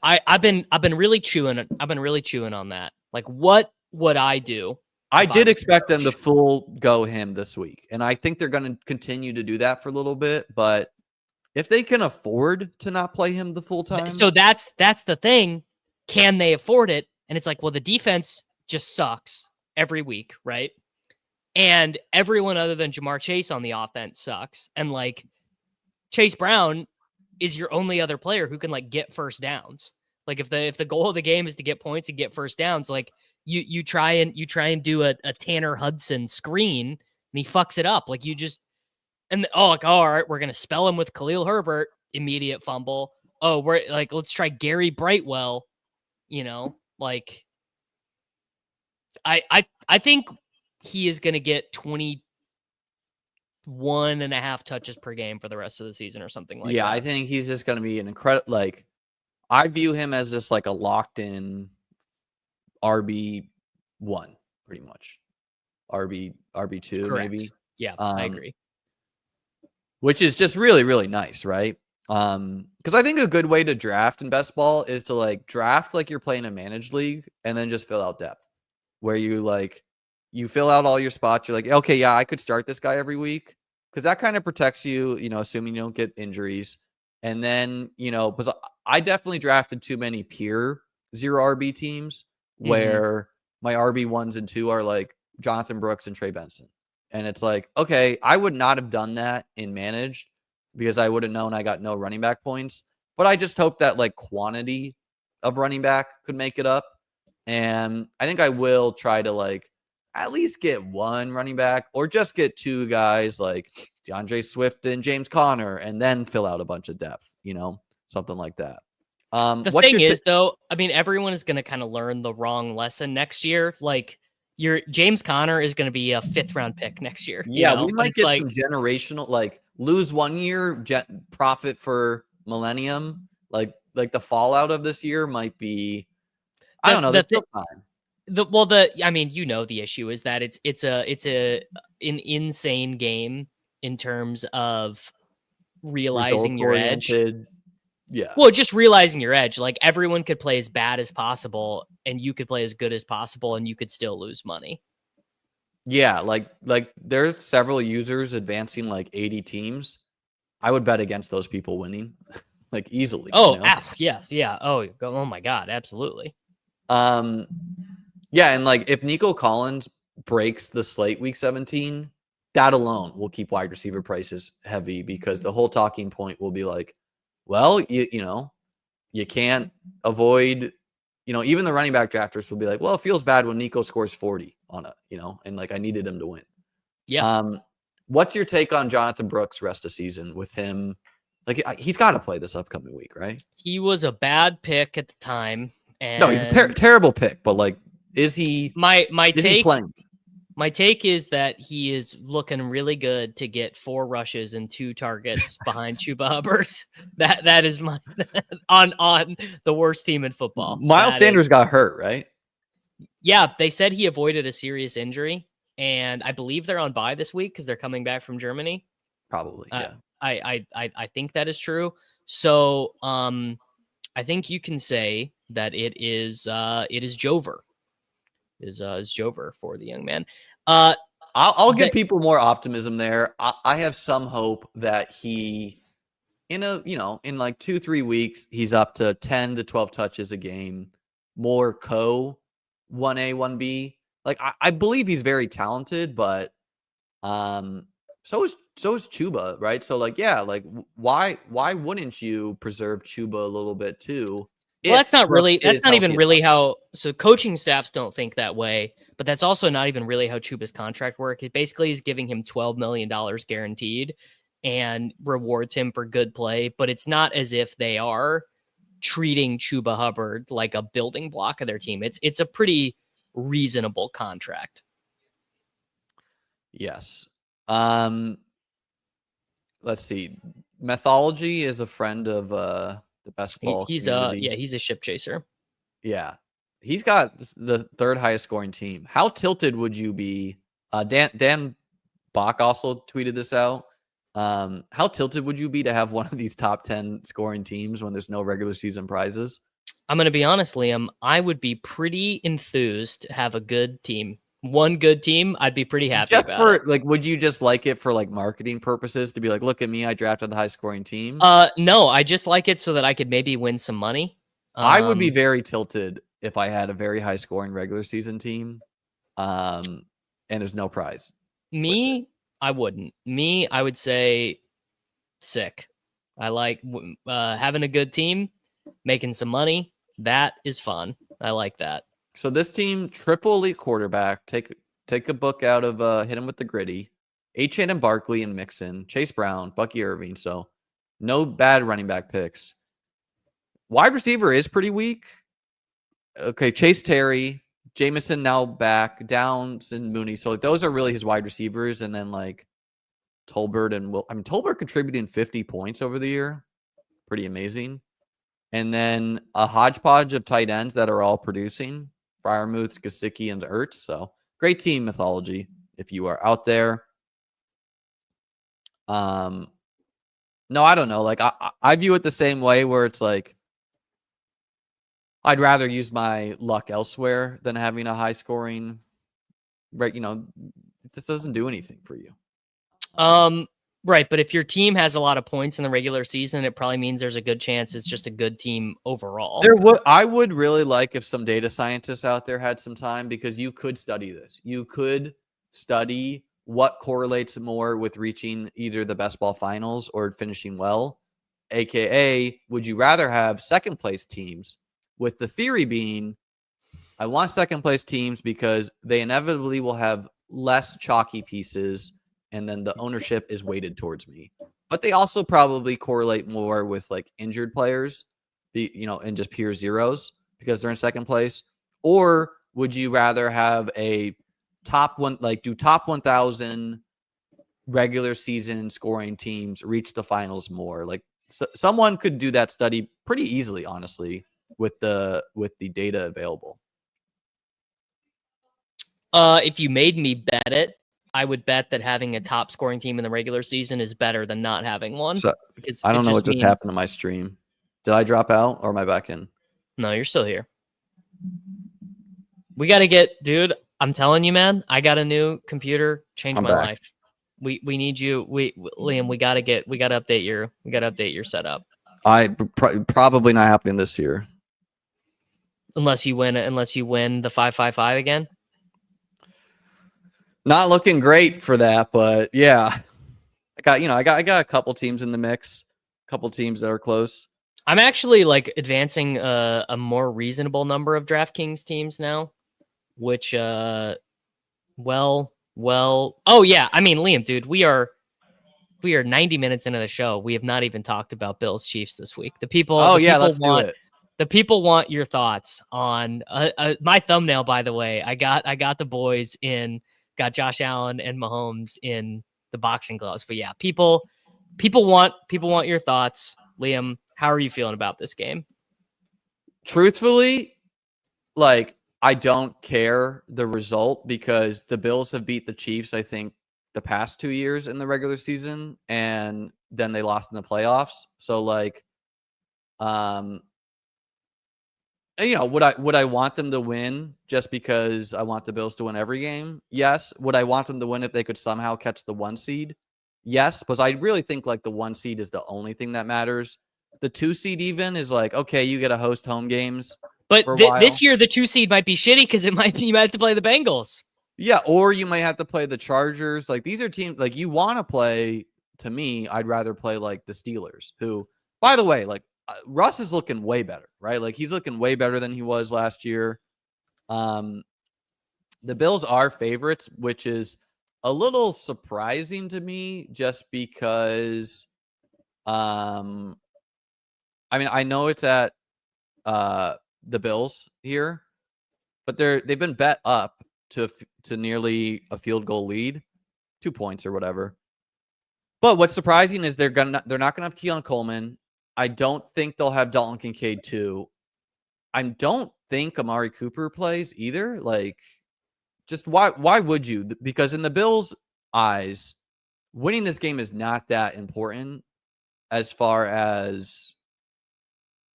I've been really chewing on that. Like, what would I do? I did expect them to full go him this week, and I think they're going to continue to do that for a little bit. But if they can afford to not play him the full time, so that's the thing. Can they afford it? And it's like, well, the defense just sucks every week, right? And everyone other than Jamar Chase on the offense sucks, and like Chase Brown is your only other player who can like get first downs. Like if the goal of the game is to get points and get first downs, like you try and do a Tanner Hudson screen and he fucks it up. Like you just all right, we're gonna spell him with Khalil Herbert, immediate fumble. Oh, we're like, let's try Gary Brightwell. Like I think he is gonna get 21.5 touches per game for the rest of the season or something like that. Yeah, I think he's just gonna be an incredible. Like I view him as just like a locked in RB1, pretty much. RB2, Correct. maybe. Yeah, I agree. Which is just really, really nice, right? Because I think a good way to draft in best ball is to like draft like you're playing a managed league and then just fill out depth. Where you fill out all your spots, you're like, okay, yeah, I could start this guy every week. Because that kind of protects you, assuming you don't get injuries. And then, because I definitely drafted too many pure 0 RB teams where my RB 1s and 2 are like Jonathan Brooks and Trey Benson. And it's like, okay, I would not have done that in managed because I would have known I got no running back points. But I just hope that like quantity of running back could make it up. And I think I will try to like at least get one running back or just get 2 guys like DeAndre Swift and James Conner and then fill out a bunch of depth, something like that. The thing is, though, I mean, everyone is going to kind of learn the wrong lesson next year. Like, your James Conner is going to be a 5th round pick next year. Yeah, we might get some generational, like lose 1 year, profit for millennium. Like the fallout of this year might be. I don't know. There's still time. The issue is that it's an insane game in terms of realizing your edge. Yeah. Well, just realizing your edge. Like everyone could play as bad as possible and you could play as good as possible and you could still lose money. Yeah, like there's several users advancing like 80 teams. I would bet against those people winning like easily. Yes. Yeah. Oh my God. Absolutely. Yeah, and like if Nico Collins breaks the slate week 17, that alone will keep wide receiver prices heavy because the whole talking point will be like, well, you can't avoid, even the running back drafters will be like, well, it feels bad when Nico scores 40 on it, and like I needed him to win. Yeah. What's your take on Jonathan Brooks rest of season with him? Like he's got to play this upcoming week, right? He was a bad pick at the time. And no, he's a terrible pick, but like, is he? He playing? My take is that he is looking really good to get 4 rushes and 2 targets behind Chuba Hubbard. That is my on the worst team in football. Miles Sanders got hurt, right? Yeah, they said he avoided a serious injury, and I believe they're on bye this week because they're coming back from Germany. Probably, yeah. I think that is true. So, I think you can say that it is Jover. Is Jover for the young man. I'll give people more optimism there. I have some hope that he, in like 2-3 weeks, he's up to 10 to 12 touches a game, more 1A, 1B. Like I believe he's very talented, but so is Chuba, right? So like, yeah, like why wouldn't you preserve Chuba a little bit too? Well, that's not even really how, so coaching staffs don't think that way, but that's also not even really how Chuba's contract works. It basically is giving him $12 million guaranteed. and rewards him for good play, but it's not as if they are treating Chuba Hubbard like a building block of their team. It's a pretty reasonable contract. Yes. Let's see. Mythology is a friend of the best ball community. He's a ship chaser. Yeah. He's got the third highest scoring team. How tilted would you be? Dan Bach also tweeted this out. How tilted would you be to have one of these top 10 scoring teams when there's no regular season prizes? I'm going to be honest, Liam. I would be pretty enthused to have a good team. One good team, I'd be pretty happy about it. Like, would you just like it for like marketing purposes to be like, look at me, I drafted a high scoring team? No, I just like it so that I could maybe win some money. I would be very tilted if I had a very high scoring regular season team. And there's no prize. I wouldn't. I would say sick. I like having a good team, making some money. That is fun. I like that. So this team, triple elite quarterback, take a book out of Hit Him with the Gritty, Achane and Barkley and Mixon, Chase Brown, Bucky Irving. So no bad running back picks. Wide receiver is pretty weak. Okay, Chase Terry, Jameson now back, Downs and Mooney. So like, those are really his wide receivers. And then like Tolbert and Tolbert contributing 50 points over the year. Pretty amazing. And then a hodgepodge of tight ends that are all producing. Freiermuth, Gesicki, and Ertz. So great team, Mythology, if you are out there. No, I don't know. Like I view it the same way where it's like I'd rather use my luck elsewhere than having a high scoring, right? This doesn't do anything for you. Right, but if your team has a lot of points in the regular season, it probably means there's a good chance it's just a good team overall. I would really like if some data scientists out there had some time, because you could study this. You could study what correlates more with reaching either the best ball finals or finishing well, aka would you rather have second place teams, with the theory being I want second place teams because they inevitably will have less chalky pieces, and then the ownership is weighted towards me. But they also probably correlate more with like injured players, and just pure zeros because they're in second place. Or would you rather have a top 1,000 regular season scoring teams reach the finals more? Like someone could do that study pretty easily, honestly, with the data available. If you made me bet it, I would bet that having a top scoring team in the regular season is better than not having one. So, because I don't know what just happened to my stream. Did I drop out or am I back in? No, you're still here. We got to dude, I'm telling you, man, I got a new computer, changed my life. We need you. Liam, we got to update your setup. Probably not happening this year. Unless you win the 555 again. Not looking great for that, but yeah, I got a couple teams in the mix, a couple teams that are close. I'm actually like advancing a more reasonable number of DraftKings teams now, which oh yeah, I mean, Liam, dude, we are 90 minutes into the show. We have not even talked about Bills Chiefs this week. The people let's do it. The people want your thoughts on my thumbnail, by the way. I got the boys in. Got Josh Allen and Mahomes in the boxing gloves. But yeah, people want your thoughts. Liam, how are you feeling about this game? Truthfully, like, I don't care the result because the Bills have beat the Chiefs, I think, the past 2 years in the regular season, and then they lost in the playoffs. So like, would I want them to win just because I want the Bills to win every game? Yes. Would I want them to win if they could somehow catch the 1 seed? Yes, because I really think like the 1 seed is the only thing that matters. The 2 seed even is like, okay, you get to host home games. But this year the 2 seed might be shitty because you might have to play the Bengals. Yeah, or you might have to play the Chargers. Like these are teams like you want to play. To me, I'd rather play like the Steelers, who, by the way, like Russ is looking way better, right? Like he's looking way better than he was last year. The Bills are favorites, which is a little surprising to me just because I mean, I know it's at the Bills here, but they've been bet up to nearly a field goal lead, 2 points or whatever. But what's surprising is they're not gonna have Keon Coleman. I don't think they'll have Dalton Kincaid too. I don't think Amari Cooper plays either. Like, just why would you? Because in the Bills' eyes, winning this game is not that important as far as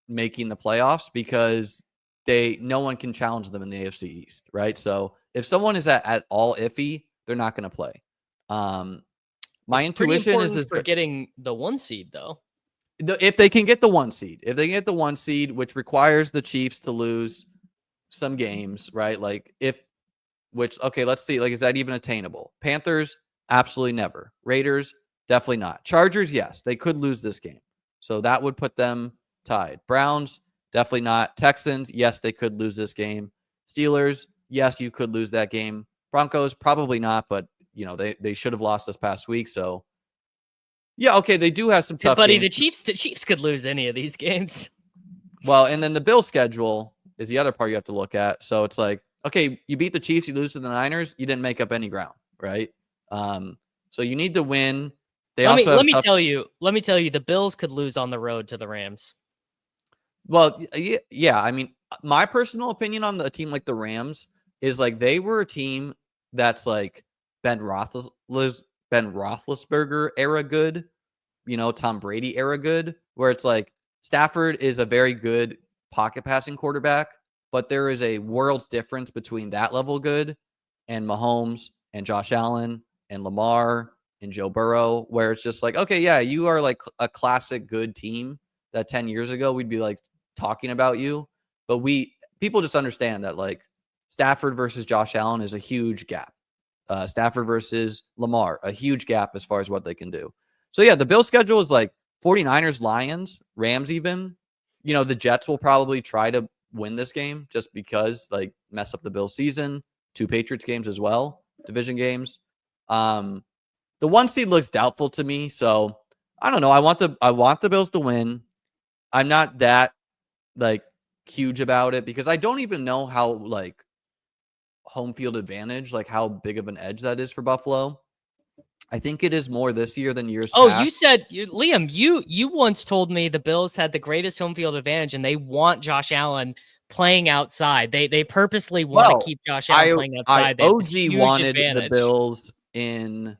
making the playoffs, because no one can challenge them in the AFC East, right? So if someone is at all iffy, they're not going to play. My intuition is for getting the 1 seed though. If they can get the 1 seed, which requires the Chiefs to lose some games, right? Okay, let's see. Like, is that even attainable? Panthers, absolutely never. Raiders, definitely not. Chargers, yes, they could lose this game. So that would put them tied. Browns, definitely not. Texans, yes, they could lose this game. Steelers, yes, you could lose that game. Broncos, probably not, but they should have lost this past week. So yeah, okay, they do have some tough games. The Chiefs could lose any of these games. Well, and then the Bills schedule is the other part you have to look at. So it's like, okay, you beat the Chiefs, you lose to the Niners, you didn't make up any ground, right? So you need to win. Let me tell you, the Bills could lose on the road to the Rams. Well, yeah. I mean, my personal opinion on a team like the Rams is like they were a team that's like Ben Roethlisberger era good, Tom Brady era good, where it's like Stafford is a very good pocket passing quarterback, but there is a world's difference between that level good and Mahomes and Josh Allen and Lamar and Joe Burrow, where it's just like, okay, yeah, you are like a classic good team that 10 years ago we'd be like talking about you. But people just understand that like Stafford versus Josh Allen is a huge gap. Stafford versus Lamar, a huge gap as far as what they can do. So yeah, the Bills schedule is like 49ers, Lions, Rams even. The Jets will probably try to win this game just because, like, mess up the Bills season. 2 Patriots games as well, division games. The 1 seed looks doubtful to me, so I don't know. I want the Bills to win. I'm not that like huge about it because I don't even know how like home field advantage, like how big of an edge that is for Buffalo. I think it is more this year than years past. You said, Liam, you once told me the Bills had the greatest home field advantage and they want Josh Allen playing outside. They purposely want to keep Josh Allen playing outside. I OG wanted the Bills in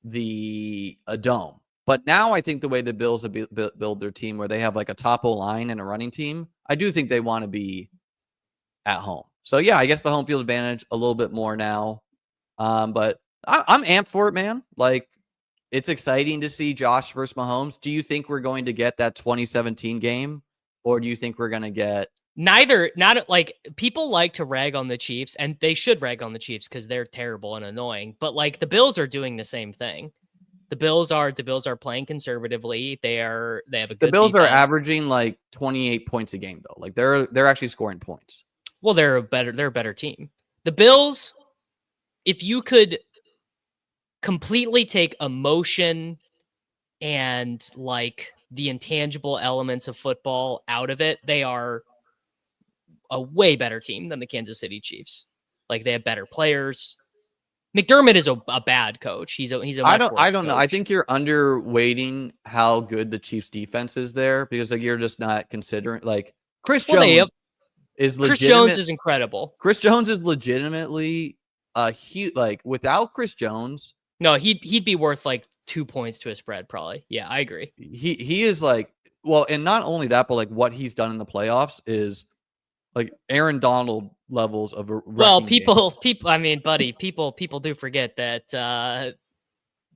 the dome. But now I think the way the Bills have build their team, where they have like a top O-line and a running team, I do think they want to be at home. So yeah, I guess the home field advantage a little bit more now. But I'm amped for it, man. Like, it's exciting to see Josh versus Mahomes. Do you think we're going to get that 2017 game, or do you think we're going to get neither? Not like people like to rag on the Chiefs, and they should rag on the Chiefs because they're terrible and annoying. But like the Bills are doing the same thing. The Bills are playing conservatively. They have a good. The Bills defense. are averaging like 28 points a game though. Like they're actually scoring points. Well, they're a better team. The Bills, if you could completely take emotion and like the intangible elements of football out of it, they are a way better team than the Kansas City Chiefs. Like, they have better players. McDermott is a bad coach. He's a I don't know. I think you're underweighting how good the Chiefs defense is there, because like you're just not considering like Chris Jones is incredible. Chris Jones is legitimately a huge, like, without Chris Jones, no, he'd be worth like 2 points to a spread probably. Yeah, I agree. He is like, well, and not only that, but like what he's done in the playoffs is like Aaron Donald levels of people. I mean, buddy, people do forget that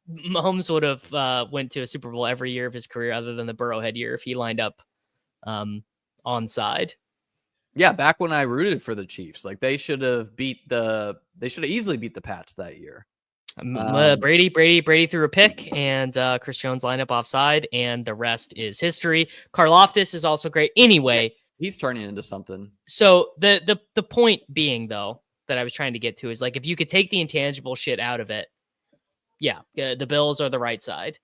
Mahomes would have went to a Super Bowl every year of his career, other than the Burrowhead year, if he lined up onside. Yeah, back when I rooted for the Chiefs, like they should have easily beat the Pats that year. Brady threw a pick, and Chris Jones lined up offside, and the rest is history. Karlaftis is also great. Anyway, he's turning into something. So the point being, though, that I was trying to get to is like, if you could take the intangible shit out of it, Yeah, the Bills are the right side.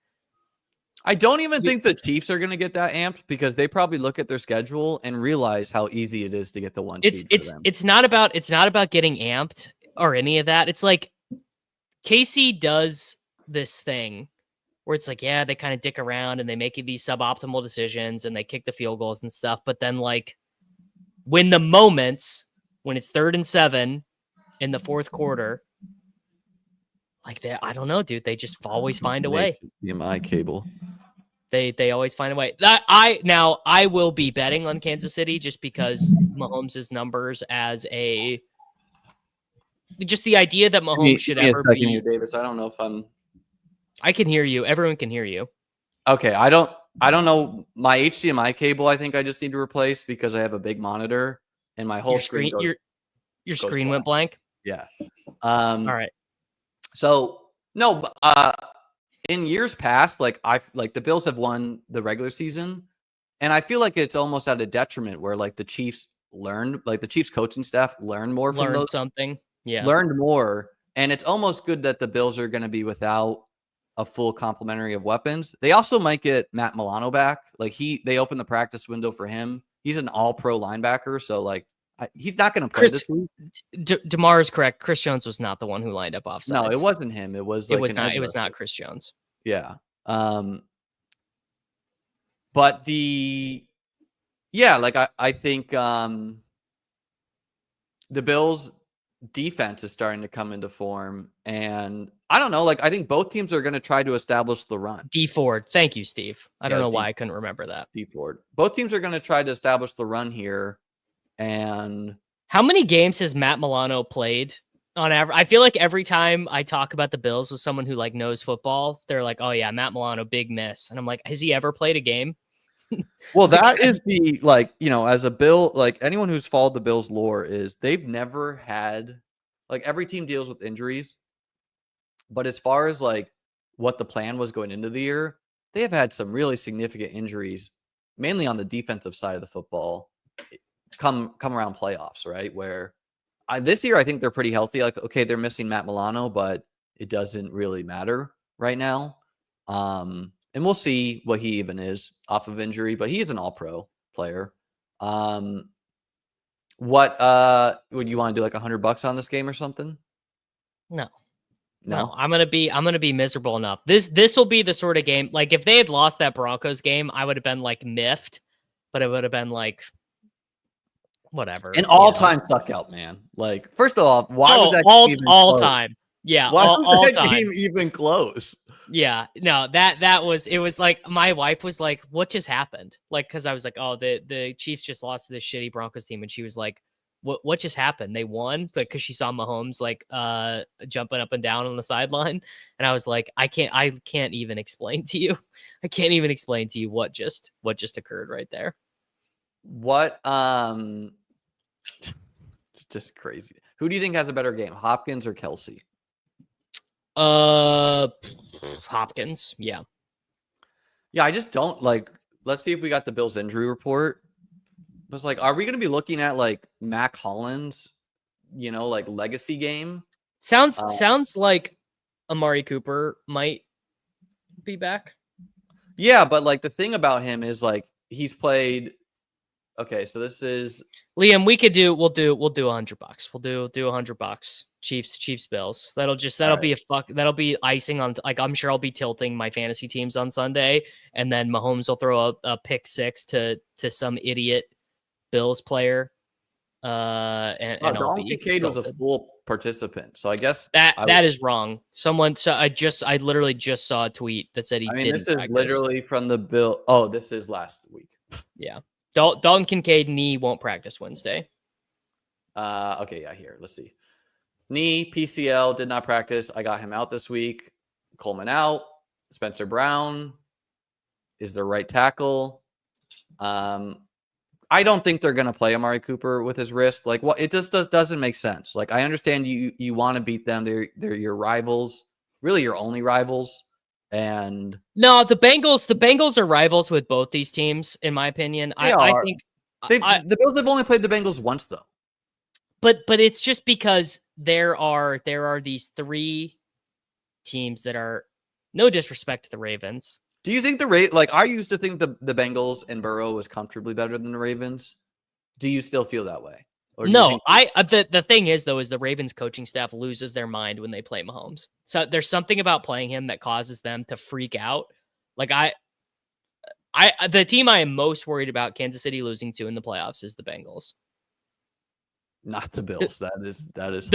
I don't even think the Chiefs are going to get that amped because they probably look at their schedule and realize how easy it is to get the 1 seed for them. It's not about getting amped or any of that. It's like KC does this thing where it's like, yeah, they kind of dick around and they make these suboptimal decisions and they kick the field goals and stuff. But then like when it's 3rd and 7 in the fourth quarter, like I don't know, dude. They just always find a way. HDMI cable. They always find a way. I will be betting on Kansas City just because Mahomes' numbers as just the idea that Mahomes should ever be. Here, Davis. I don't know if I can hear you. Everyone can hear you. Okay, I don't know my HDMI cable. I think I just need to replace because I have a big monitor and my whole screen. Your screen went blank. Yeah. All right. So no, in years past, like the Bills have won the regular season, and I feel like it's almost at a detriment where like the Chiefs coaching staff learned more from those something. Yeah, learned more, and it's almost good that the Bills are going to be without a full complementary of weapons. They also might get Matt Milano back. Like they opened the practice window for him. He's an all-pro linebacker, so like he's not going to play this week. DeMar is correct. Chris Jones was not the one who lined up offsides. No, it wasn't him. It was it was not Chris Jones. Yeah. But I think the Bills defense is starting to come into form, and I don't know, like I think both teams are going to try to establish the run. D Ford. Thank you, Steve. I don't know why I couldn't remember that. D Ford. Both teams are going to try to establish the run here. And how many games has Matt Milano played on average? I feel like every time I talk about the Bills with someone who like knows football, they're like, "Oh yeah, Matt Milano, big miss." And I'm like, "Has he ever played a game?" Well, that is the like, as a Bill, like anyone who's followed the Bills lore is they've never had, like, every team deals with injuries, but as far as like what the plan was going into the year, they have had some really significant injuries, mainly on the defensive side of the football. Come around playoffs, right? Where this year I think they're pretty healthy. Like, okay, they're missing Matt Milano, but it doesn't really matter right now. And we'll see what he even is off of injury, but he is an all-pro player. What would you want to do, like $100 on this game or something? No, I'm gonna be miserable enough. This will be the sort of game, like if they had lost that Broncos game, I would have been like miffed, but it would have been like whatever. An all-time suck out, man. Like, first of all, why was that game even all close? time? Yeah, why all was that time. game even close? Yeah, no, it was like my wife was like, "What just happened?" Like, because I was like, "Oh, the Chiefs just lost to this shitty Broncos team," and she was like, "What just happened? They won?" Like, because she saw Mahomes like jumping up and down on the sideline, and I was like, I can't even explain to you. I can't even explain to you what just occurred right there. What it's just crazy. Who do you think has a better game, Hopkins or Kelsey? Hopkins. Yeah. I just don't like. Let's see if we got the Bills injury report. It was like, are we going to be looking at like Mac Hollins, like legacy game? Sounds like Amari Cooper might be back. Yeah, but like the thing about him is like he's played. Okay, so this is Liam. We'll do $100. We'll do $100. Chiefs Bills. That'll be that'll be icing on, like, I'm sure I'll be tilting my fantasy teams on Sunday, and then Mahomes will throw a pick six to some idiot Bills player. And Dalton Kincaid was a full participant, so I guess that is wrong. I literally just saw a tweet that said he didn't. This is practice. literally from the Bill. Oh, this is last week. Yeah. Dalton Kincaid knee won't practice Wednesday. Okay, yeah, here. Let's see. Knee, PCL, did not practice. I got him out this week. Coleman out. Spencer Brown is their right tackle. I don't think they're going to play Amari Cooper with his wrist. Like, what? It just doesn't make sense. Like, I understand you want to beat them. They're your rivals, really your only rivals. And no, the Bengals are rivals with both these teams, in my opinion. I think the Bills have only played the Bengals once, though. But it's just because there are these three teams that are, no disrespect to the Ravens. Do you think like I used to think the Bengals and Burrow was comfortably better than the Ravens? Do you still feel that way? Or do you No, think the thing is though, is the Ravens coaching staff loses their mind when they play Mahomes. So there's something about playing him that causes them to freak out. Like the team I am most worried about Kansas City losing to in the playoffs is the Bengals. Not the Bills. That is the hilarious.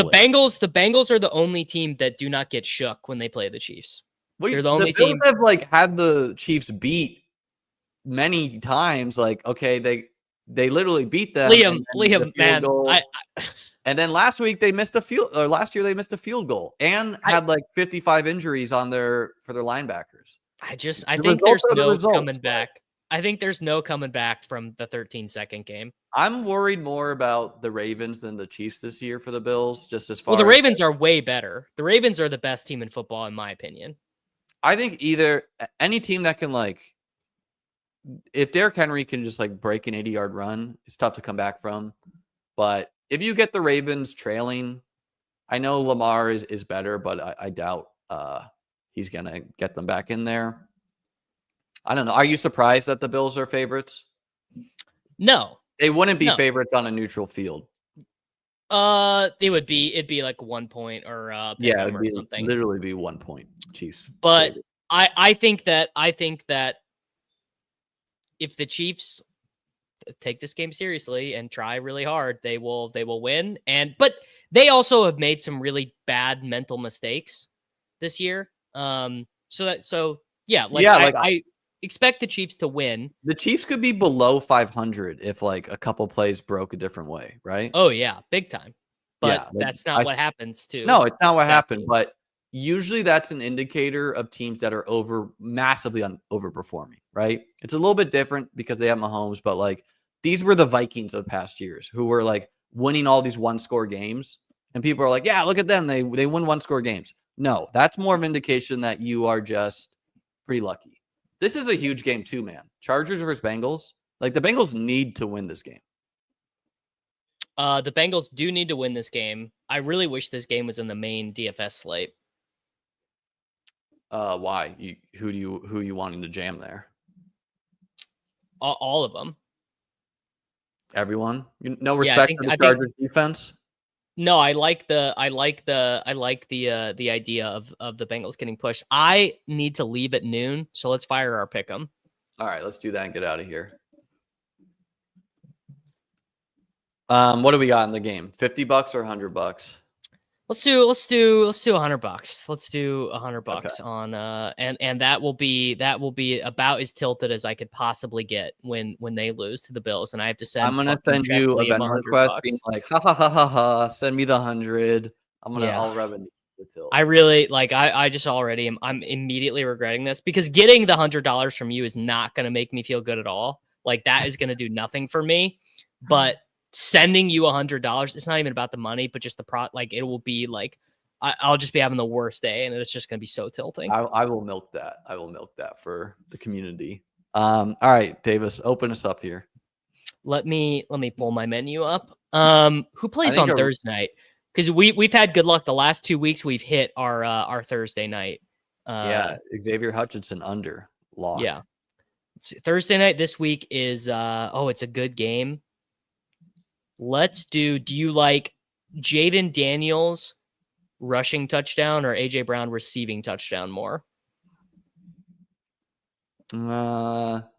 The Bengals are the only team that do not get shook when they play the Chiefs. They're the only Bills team have like had the Chiefs beat many times. Like, okay, they literally beat them. Liam, man, and then last week they missed last year they missed a field goal and had like 55 injuries for their linebackers. I think there's no coming back. I think there's no coming back from the 13-second game. I'm worried more about the Ravens than the Chiefs this year for the Bills, just as far Well, the Ravens are way better. The Ravens are the best team in football, in my opinion. I think any team that can, like, if Derrick Henry can just like break an 80-yard run, it's tough to come back from. But if you get the Ravens trailing, I know Lamar is better, but I doubt he's going to get them back in there. I don't know. Are you surprised that the Bills are favorites? No. They wouldn't be favorites on a neutral field. It'd be like 1 point or it'd or something. Literally be 1 point Chiefs. But favorite. I think that if the Chiefs take this game seriously and try really hard, they will win. But they also have made some really bad mental mistakes this year. I expect the Chiefs to win. The Chiefs could be below 500 if like a couple plays broke a different way, right? Oh yeah, big time. But that's not what happens too. No, it's not what happened. But usually that's an indicator of teams that are massively overperforming, right? It's a little bit different because they have Mahomes, but like these were the Vikings of past years who were like winning all these one-score games, and people are like, yeah, look at them, they win one-score games. No, that's more of an indication that you are just pretty lucky. This is a huge game too, man. Chargers versus Bengals. Like the Bengals need to win this game. The Bengals do need to win this game. I really wish this game was in the main DFS slate. Why? Who you wanting to jam there? All of them. Everyone? No respect for the Chargers defense? No, I like the idea of the Bengals getting pushed. I need to leave at noon, so let's fire our pick'em. All right, let's do that and get out of here. What do we got in the game? $50 or $100? Let's do $100. Let's do $100 on and that will be about as tilted as I could possibly get when they lose to the Bills, and I have to send. I'm gonna send you a Venmo request being like, ha ha ha ha ha, send me the 100. I'll revenue the tilt. I really I just already I'm immediately regretting this because getting the $100 from you is not gonna make me feel good at all. Like that is gonna do nothing for me, but sending you $100, it's not even about the money, but just it will be like I'll just be having the worst day, and it's just gonna be so tilting. I will milk that. I will milk that for the community. All right, Davis, open us up here. Let me pull my menu up. Who plays on Thursday night? Because we've had good luck the last 2 weeks. We've hit our Thursday night. Xavier Hutchinson under long. Yeah, Thursday night this week is it's a good game. Do you like Jaden Daniels rushing touchdown or AJ Brown receiving touchdown more? Not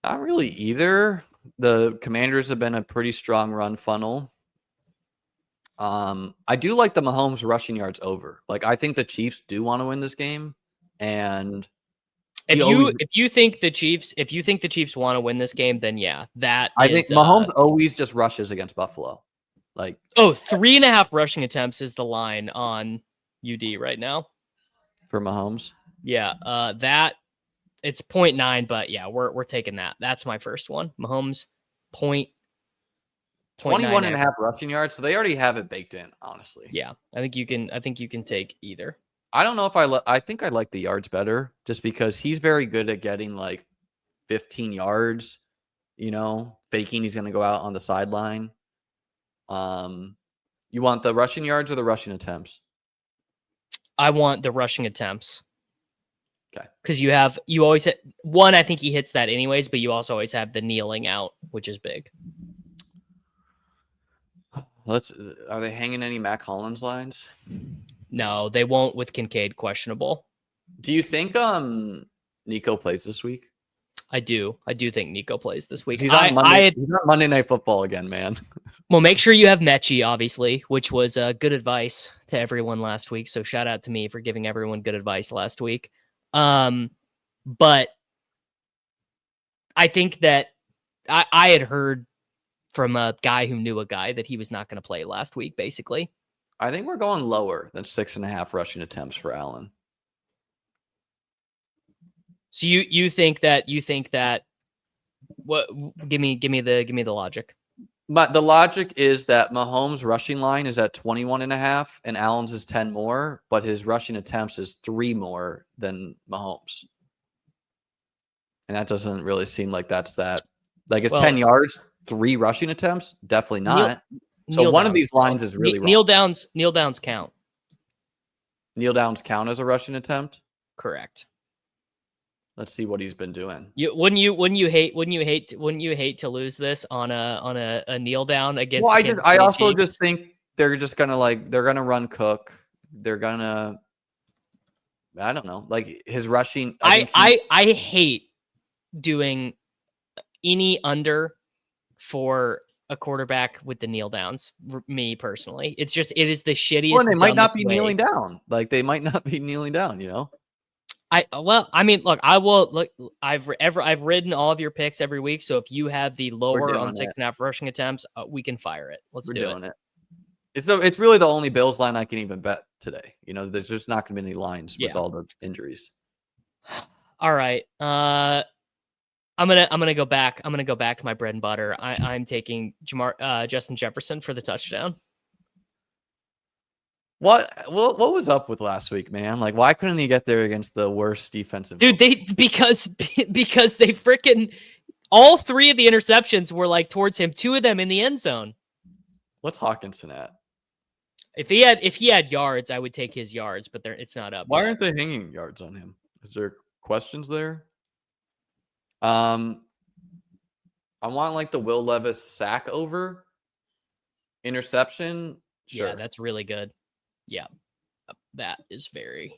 really either. The Commanders have been a pretty strong run funnel. I do like the Mahomes rushing yards over. Like I think the Chiefs do want to win this game, and if you think the Chiefs want to win this game, then yeah, I think Mahomes always just rushes against Buffalo. Like 3.5 rushing attempts is the line on UD right now for Mahomes. Yeah, that it's 0.9, but yeah, we're taking that. That's my first one. Mahomes 21.5 rushing yards, so they already have it baked in. Honestly, yeah, I think you can take either. I don't know if I think I like the yards better just because he's very good at getting like 15 yards, faking he's going to go out on the sideline. You want the rushing yards or the rushing attempts? I want the rushing attempts. Okay. Because you always hit one. I think he hits that anyways, but you also always have the kneeling out, which is big. Are they hanging any Mac Hollins lines? No, they won't with Kincaid questionable. Do you think Nico plays this week? I do think Nico plays this week. He's on Monday Night Football again, man. Well, make sure you have Mechie, obviously, which was good advice to everyone last week. So shout out to me for giving everyone good advice last week. But I think that I had heard from a guy who knew a guy that he was not going to play last week, basically. I think we're going lower than 6.5 rushing attempts for Allen. So you think that what? Give me the logic. But the logic is that Mahomes' rushing line is at 21.5 and Allen's is 10 more, but his rushing attempts is 3 more than Mahomes. And that doesn't really seem like that's that. Like it's 10 yards, 3 rushing attempts? Definitely not. So one of these lines is really wrong. Kneel downs count. Kneel downs count as a rushing attempt? Correct. Let's see what he's been doing. Wouldn't you hate to lose this on a kneel down against? Well, I also just think they're just gonna run Cook. They're gonna, I don't know, like his rushing. I hate doing any under for a quarterback with the kneel downs. Me personally, it is the shittiest. Well, they might not be kneeling down. Like they might not be kneeling down. You know. Look, I've ridden all of your picks every week. So if you have the lower on 6.5 rushing attempts, we can fire it. We're doing it. It's really the only Bills line I can even bet today. You know, there's just not going to be any lines with all the injuries. All right. I'm gonna go back. I'm gonna go back to my bread and butter. I'm taking Justin Jefferson for the touchdown. What was up with last week, man? Like, why couldn't he get there against the worst defensive? Dude, because they freaking all 3 of the interceptions were like towards him. 2 of them in the end zone. What's Hawkinson at? If he had yards, I would take his yards, but it's not up. Why aren't they hanging yards on him? Is there questions there? I want like the Will Levis sack over interception. Sure. Yeah, that's really good. Yeah, that is very.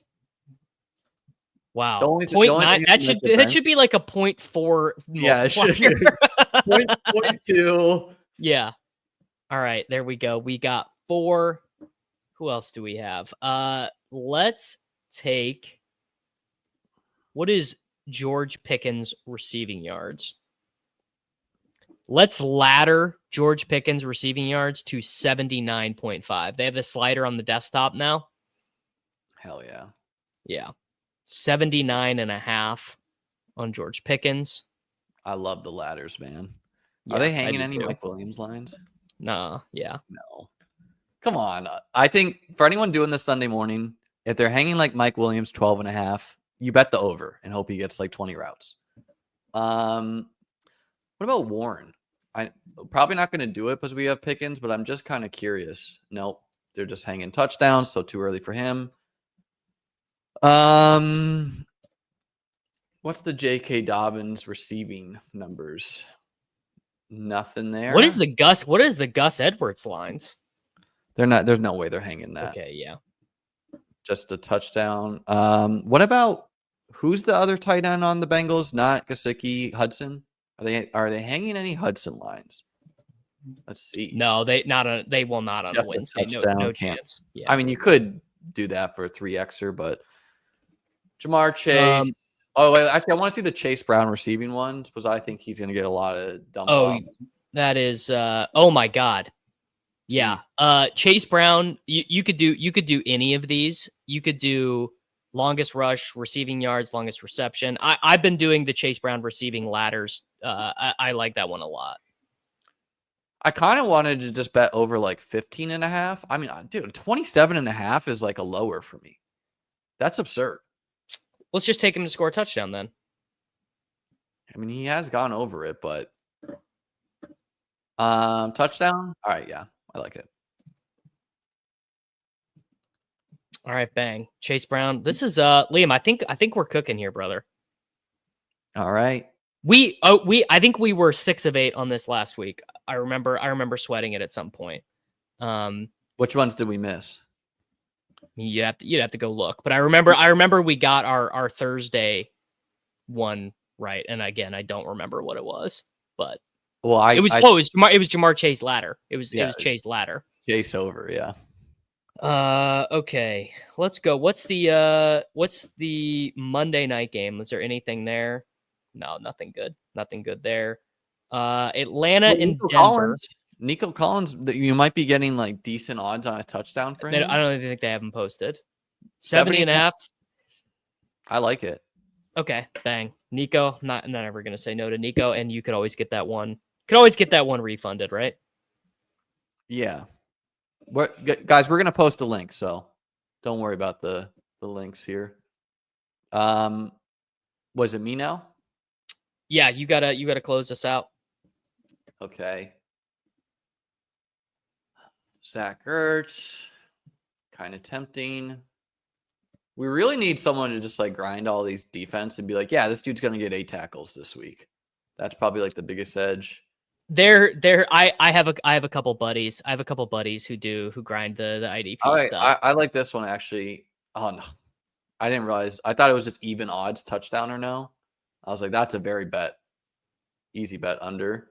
Wow. 0.9. That should be like a 0.4. Yeah, it should be 0.2. Yeah. All right, there we go. We got 4. Who else do we have? Let's take. What is George Pickens receiving yards? Let's ladder George Pickens receiving yards to 79.5. They have the slider on the desktop now. Hell yeah. Yeah. 79.5 on George Pickens. I love the ladders, man. Yeah, are they hanging any Mike Williams lines? Nah, yeah. No. Come on. I think for anyone doing this Sunday morning, if they're hanging like Mike Williams 12.5, you bet the over and hope he gets like 20 routes. What about Warren? I'm probably not going to do it because we have Pickens, but I'm just kind of curious. Nope. They're just hanging touchdowns, so too early for him. What's the J.K. Dobbins receiving numbers? Nothing there. What is the Gus Edwards lines? They're not. There's no way they're hanging that. Okay, yeah. Just a touchdown. What about who's the other tight end on the Bengals? Not Gesicki, Hudson. Are they hanging any Hudson lines? Let's see. No, they will not on Just a Wednesday. No chance. Yeah. I mean, you could do that for a 3xer, but Jamar Chase. Actually, I want to see the Chase Brown receiving ones because I think he's going to get a lot of dump off. That is. Oh my God. Yeah. Chase Brown. You could do any of these. You could do longest rush, receiving yards, longest reception. I've been doing the Chase Brown receiving ladders. I like that one a lot. I kind of wanted to just bet over like 15.5. I mean, dude, 27.5 is like a lower for me. That's absurd. Let's just take him to score a touchdown then. I mean, he has gone over it, but touchdown. All right, yeah, I like it. All right, bang. Chase Brown. This is Liam. I think we're cooking here, brother. All right. I think we were 6 of 8 on this last week. I remember sweating it at some point. Which ones did we miss? You'd have to go look. But I remember we got our Thursday one right. And again, I don't remember what it was, but it was Jamar Chase ladder. It was Chase ladder. Chase over, yeah. Okay. Let's go. What's the Monday night game? Was there anything there? No, nothing good. Nothing good there. Atlanta and Denver. Nico Collins, you might be getting like decent odds on a touchdown for him. I don't even think they have him posted. 70.5. I like it. Okay, bang. Nico, not ever gonna say no to Nico, and you could always get that one. Could always get that one refunded, right? Yeah. Guys, we're gonna post a link, so don't worry about the links here. Was it me now? Yeah, you gotta close this out. Okay. Zach Ertz, kind of tempting. We really need someone to just like grind all these defense and be like, yeah, this dude's gonna get 8 tackles this week. That's probably like the biggest edge. I have a couple buddies. I have a couple buddies who grind the IDP stuff. I like this one actually. Oh no. I didn't realize. I thought it was just even odds, touchdown or no. I was like, that's a very easy bet under.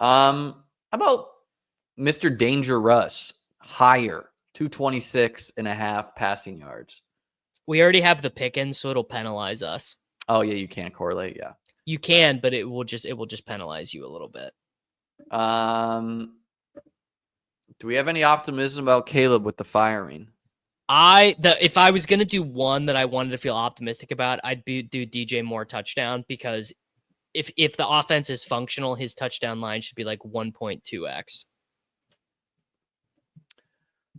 How about Mr. Danger Russ, higher, 226.5 passing yards. We already have the Pickens, so it'll penalize us. Oh yeah, you can't correlate. Yeah, you can, but it will just penalize you a little bit. Do we have any optimism about Caleb with the firing? If I was gonna do one that I wanted to feel optimistic about, I'd do DJ Moore touchdown, because if the offense is functional, his touchdown line should be like 1.2x.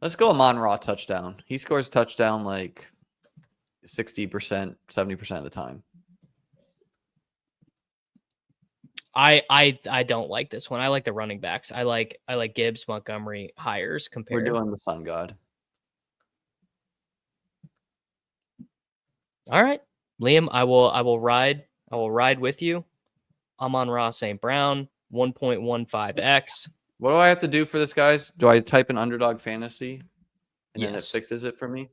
Let's go Amon-Ra touchdown. He scores touchdown like 60%, 70% of the time. I don't like this one. I like the running backs. I like Gibbs, Montgomery, hires compared. We're doing the Sun God. All right, Liam, I will ride with you. Amon-Ra St. Brown, 1.15x. What do I have to do for this, guys? Do I type in Underdog Fantasy and then it Yes. fixes it for me?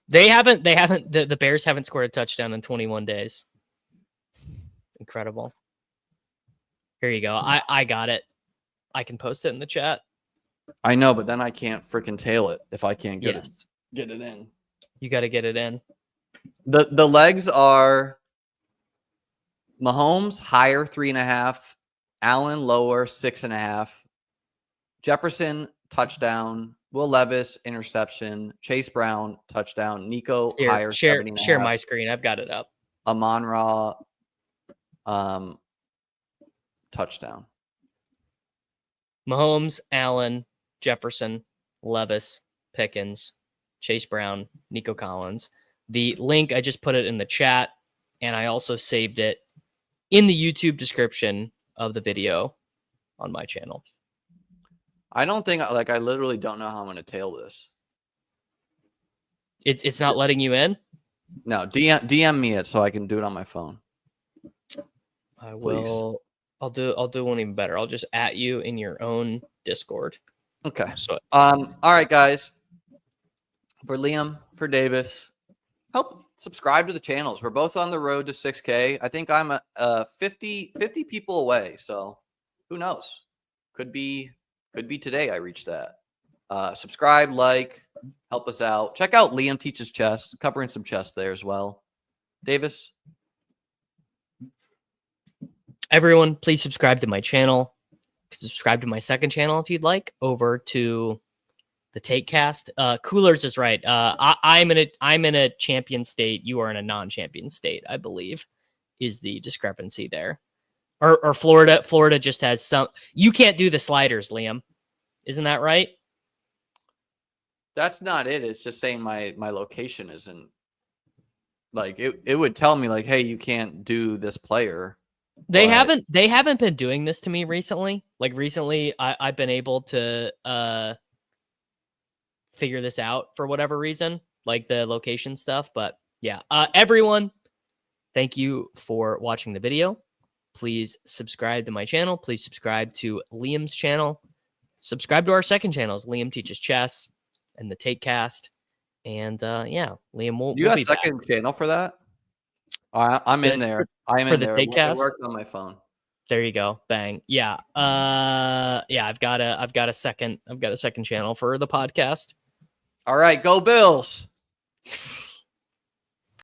The Bears haven't scored a touchdown in 21 days. Incredible. Here you go. I got it. I can post it in the chat. I know, but then I can't freaking tail it if I can't get it in. You got to get it in. The legs are Mahomes higher 3.5, Allen lower 6.5, Jefferson touchdown, Will Levis interception, Chase Brown touchdown, Nico higher. Share my screen. I've got it up. Amon-Ra touchdown. Mahomes, Allen, Jefferson, Levis, Pickens, Chase Brown, Nico Collins. The link, I just put it in the chat, and I also saved it in the YouTube description of the video on my channel. I don't think, like, I literally don't know how I'm going to tail this. It's not letting you in? No, DM me it so I can do it on my phone. I will. Please. I'll do one even better. I'll just @ you in your own Discord. Okay. So, all right, guys. For Liam, for Davis, help subscribe to the channels. We're both on the road to 6K. I think I'm 50 people away. So who knows? Could be today I reach that. Subscribe, like, help us out. Check out Liam Teaches Chess, covering some chess there as well. Davis. Everyone, please subscribe to my channel. Subscribe to my second channel if you'd like. Over to the Takecast. Coolers is right. I'm in a champion state. You are in a non-champion state, I believe, is the discrepancy there. Or Florida. Florida just has some. You can't do the sliders, Liam. Isn't that right? That's not it. It's just saying my location isn't like it would tell me like, hey, you can't do this player. They haven't been doing this to me recently. Like recently, I've been able to figure this out for whatever reason, like the location stuff. But yeah, everyone, thank you for watching the video. Please subscribe to my channel. Please subscribe to Liam's channel. Subscribe to our second channels, Liam Teaches Chess and the Take Cast. And yeah, Liam, You we'll got be a second channel for that? I'm back. in there. I'm For in the there. Take It Cast? worked on my phone. There you go. Bang. Yeah. Yeah, I've got a second channel for the podcast. All right, go Bills.